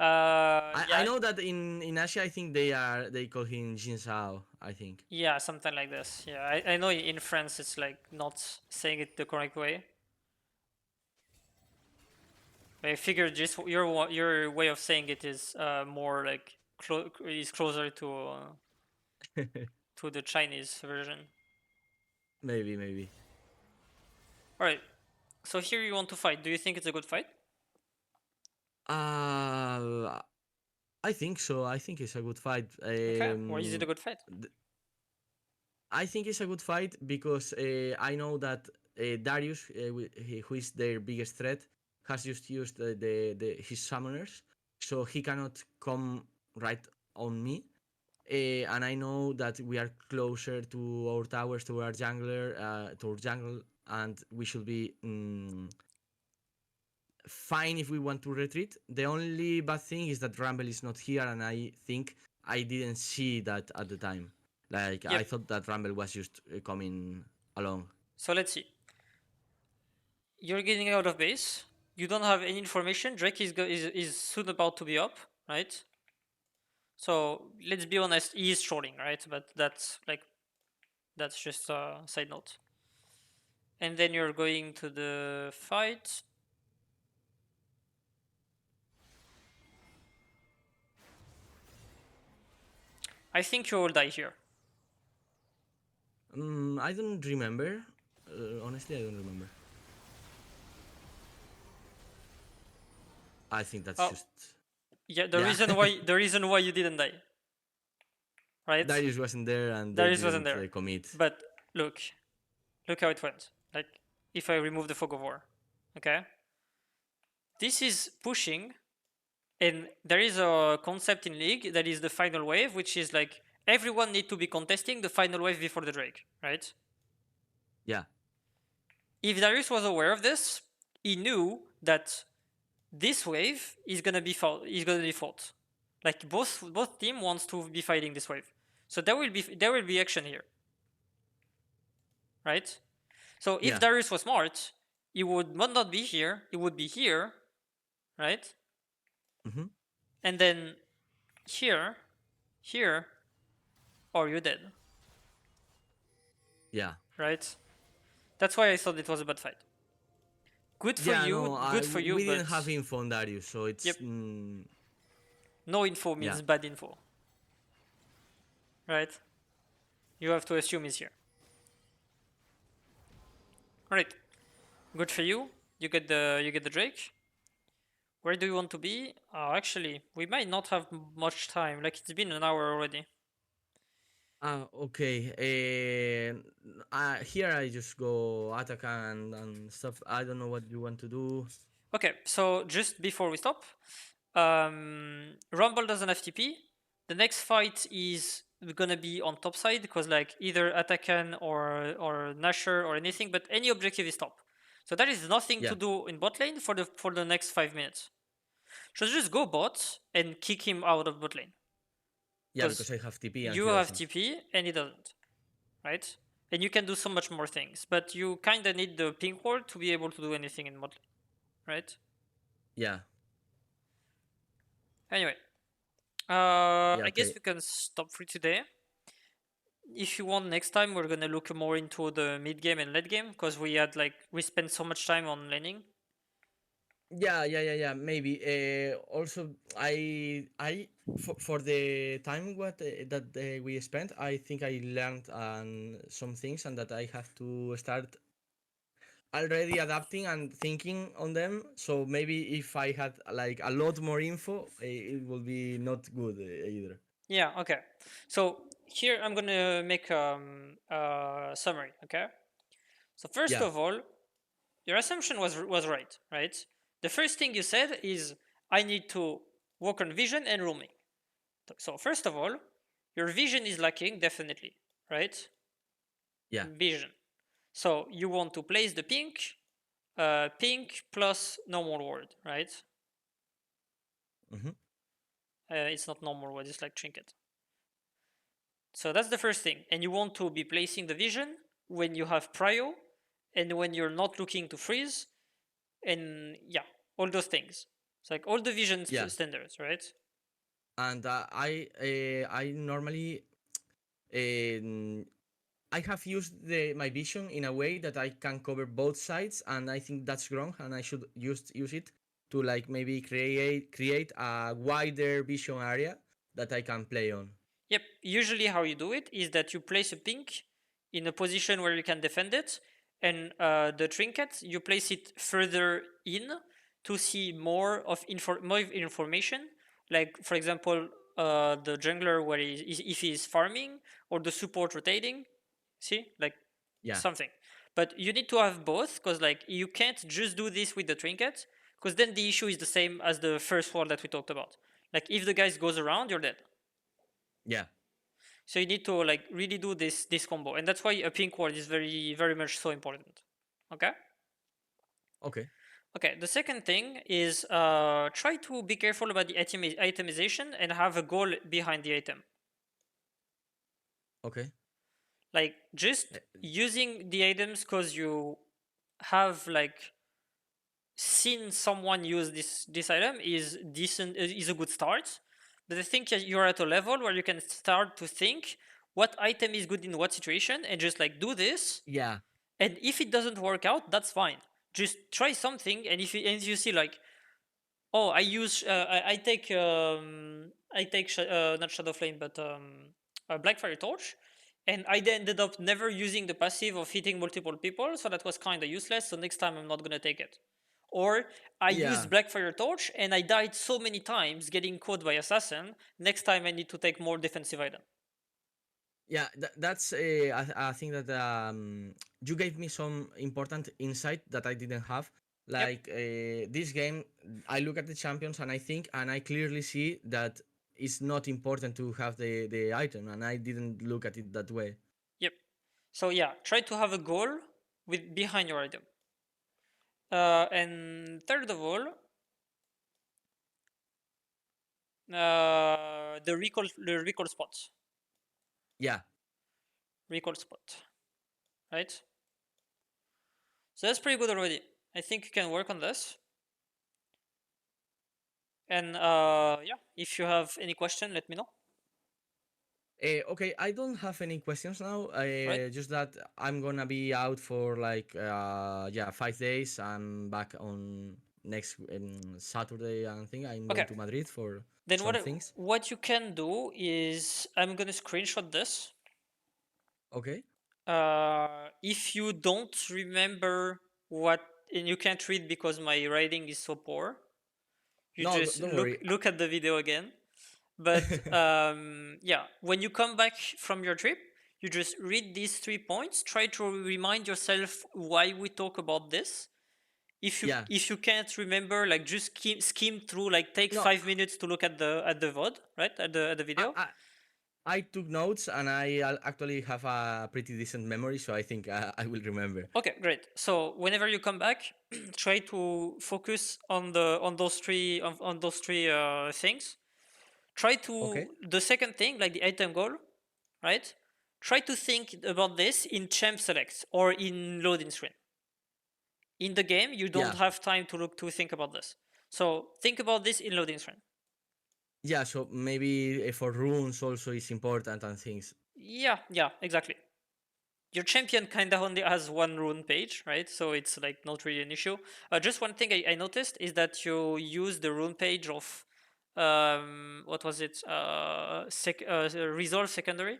I Yeah, know that in Asia, I think they call him Jinsao. I think. yeah, something like this. Yeah, I know in France it's like not saying it the correct way. I figured just your way of saying it is more like is closer to the Chinese version. Maybe. All right. So here you want to fight. Do you think it's a good fight? Uh, I think so. I think it's a good fight. Okay. Or is it a good fight? I think it's a good fight because I know that Darius, who is their biggest threat, has just used his summoners, so he cannot come right on me. And I know that we are closer to our towers, to our jungler, to our jungle, and we should be fine if we want to retreat. The only bad thing is that Rumble is not here, and I think I didn't see that at the time. Like Yep. I thought that Rumble was just coming along. So let's see. You're getting out of base. You don't have any information. Drake is soon about to be up, right? So let's be honest. He is trolling, right? But that's just a side note. And then you're going to the fight. I think you will die here. I don't remember. Honestly, I don't remember. I think that's Oh, just. yeah. The Yeah. reason why you didn't die, right? Darius wasn't there and they Darius wasn't didn't there. commit. But look how it went. Like, if I remove the fog of war, okay? This is pushing, and there is a concept in League that is the final wave, which is like everyone need to be contesting the final wave before the Drake, right? Yeah. If Darius was aware of this, he knew that this wave is gonna be fought. Like both team wants to be fighting this wave, so there will be action here, right? So if Yeah. Darius was smart, he would not be here. He would be here, right? Mm-hmm. And then here, or you're dead, Yeah. right? That's why I thought it was a bad fight. Good for Yeah. you, No. good for you, We but didn't have info on Darius, so yep, it's. no info Yeah. means bad info, right? You have to assume he's here. All right, good for you. You get the Drake. Where do you want to be? Actually, we might not have much time. Like, it's been an hour already. Okay. Here I just go attack and stuff. I don't know what you want to do. Okay, so just before we stop, Rumble doesn't have TP. The next fight is gonna be on top side because like either Atakan or Nasher or anything, but any objective is top. So there is nothing to Yeah, do in bot lane for the next 5 minutes. So just go bot and kick him out of bot lane yeah, because because I have TP and you he have doesn't. TP and he doesn't, right? And you can do so much more things, but you kind of need the pink ward to be able to do anything in bot lane, right? Yeah, Anyway, yeah, I guess okay. we can stop for today. If you want, next time we're gonna look more into the mid game and late game because we spent so much time on laning. Yeah. Maybe. Also, for the time that we spent, I think I learned some things and that I have to start already adapting and thinking on them. So maybe if I had like a lot more info, it will be not good either. Yeah. Okay. So here I'm gonna make a summary. Okay. So first Yeah. of all, your assumption was right. Right. The first thing you said is I need to work on vision and roaming. So first of all, your vision is lacking definitely. Right. Yeah. Vision. So you want to place the pink plus normal word, right? Mm-hmm. It's not normal word, it's like trinket. So that's the first thing. And you want to be placing the vision when you have prio and when you're not looking to freeze and yeah, all those things. It's like all the vision Yeah. standards, right? And I normally um, I have used my vision in a way that I can cover both sides, and I think that's wrong, and I should use it to like maybe create a wider vision area that I can play on. Yep. Usually, how you do it is that you place a pink in a position where you can defend it, and the trinket you place it further in to see more information. Like for example, the jungler where if he is farming or the support rotating. See, like Yeah, something. But you need to have both because like you can't just do this with the trinket because then the issue is the same as the first one that we talked about. Like if the guys goes around, you're dead. yeah, So you need to like really do this combo, and that's why a pink ward is very much so important. Okay. okay, Okay. The second thing is try to be careful about the itemization and have a goal behind the item. okay, Like just using the items because you have like seen someone use this item is decent is a good start. But I think you're at a level where you can start to think what item is good in what situation and just like do this. yeah, And if it doesn't work out, that's fine. Just try something, and if you see like, oh, I take not Shadow Flame, but Blackfire Torch, and I ended up never using the passive of hitting multiple people, so that was kind of useless. So next time I'm not gonna take it. Or I yeah, used Blackfire Torch and I died so many times getting caught by assassin. Next time I need to take more defensive item. yeah. That's I think that you gave me some important insight that I didn't have. Yep. Like this game, I look at the champions and I think, and I clearly see that it's not important to have the item, and I didn't look at it that way. Yep. So yeah, try to have a goal with behind your item. And third of all, the recall spot, Yeah. recall spot, right? So that's pretty good already. I think you can work on this. And yeah, if you have any question, let me know. Okay, I don't have any questions now. Right? Just that I'm gonna be out for like 5 days. I'm back on next Saturday. I think I'm going Okay. to Madrid for Then some things. what you can do is I'm gonna screenshot this. Okay. If you don't remember what and you can't read because my writing is so poor, you No, just don't look worry. look at the video again. But yeah, when you come back from your trip, you just read these 3 points. Try to remind yourself why we talk about this. Yeah. If you can't remember, like just skim through, like take No, 5 minutes to look at the VOD, right? At the I, video. I I took notes and I actually have a pretty decent memory, so I think I will remember. Okay, great. So whenever you come back, try to focus on those three things. Try to Okay. the second thing, like the item goal, right? Try to think about this in champ select or in loading screen. In the game, you don't Yeah. have time to think about this. So think about this in loading screen. Yeah. So maybe for runes also is important and things. Yeah, exactly. Your champion kind of only has one rune page, right? So it's like not really an issue. Just one thing I noticed is that you use the rune page of what was it? Resolve secondary,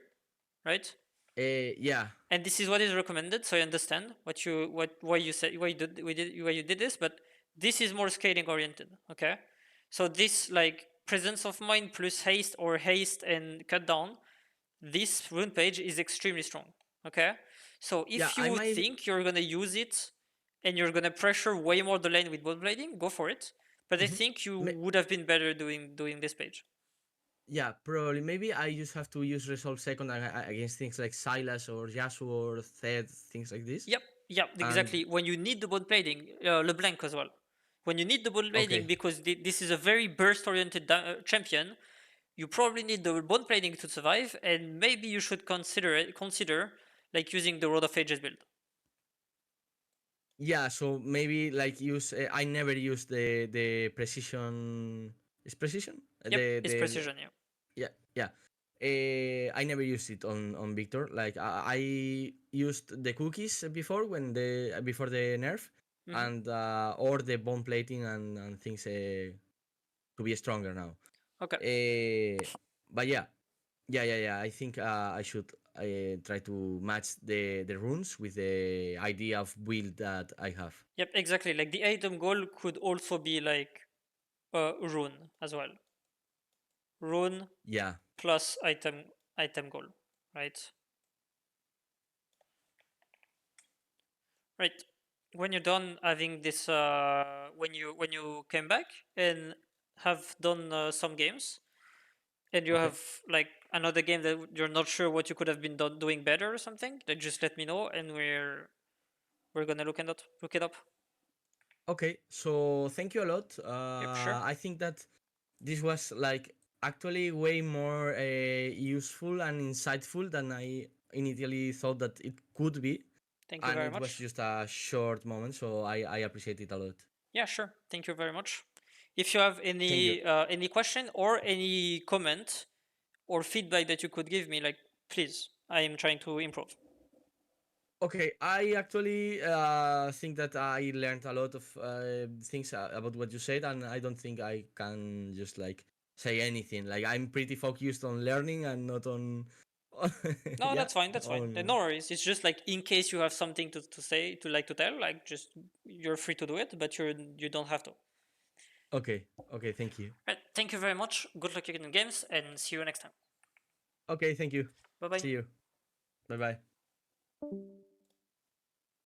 right? Yeah. And this is what is recommended. So I understand what why you said why you did this, but this is more scaling oriented. Okay, so this like presence of mind plus haste or haste and cut down, this rune page is extremely strong. Okay, so Yeah. if I you might. think you're gonna use it and you're gonna pressure way more the lane with bot blading, go for it. But I Mhm. think you Ma- would have been better doing this page. yeah, probably. Maybe I just have to use resolve second against things like Silas or Yasuo or Zed, things like this. Yep, And exactly. When you need the bot blading, LeBlanc as well. When you need the bot blading okay, because this is a very burst oriented champion, you probably need the bot blading to survive, and maybe you should consider like using the Road of Ages build. yeah. So maybe like use. I never use the precision. Is precision? Yep, it's precision. Yeah. Yeah, yeah. I never used it on Victor. Like I used the cookies before when the before the nerf, Hmm. and or the bone plating and things to be stronger now. Okay. Uh, but yeah, yeah. I think I should try to match the runes with the idea of build that I have. Yep, exactly. Like the item goal could also be like rune as well. Rune Yeah. plus item goal, right? Right. When you're done having this, when you came back and have done some games, and you Okay. have like another game that you're not sure what you could have been doing better or something, then just let me know, and we're gonna look it up. Okay. So thank you a lot. Yep, sure. I think that this was like actually way more useful and insightful than I initially thought that it could be. Thank you And very it was much. just a short moment, so I appreciate it a lot. Yeah, sure. Thank you very much. If you have Thank you. any question or any comment or feedback that you could give me, like please, I am trying to improve. Okay, I actually think that I learned a lot of things about what you said, and I don't think I can just like say anything. Like I'm pretty focused on learning and not on, No, yeah, that's fine. That's fine. No on. worries. It's just like in case you have something to say, to tell, like just you're free to do it, but you don't have to. Okay, okay, thank you. Right. Thank you very much. Good luck in the games, and see you next time. Okay, thank you. Bye bye. See you. Bye bye.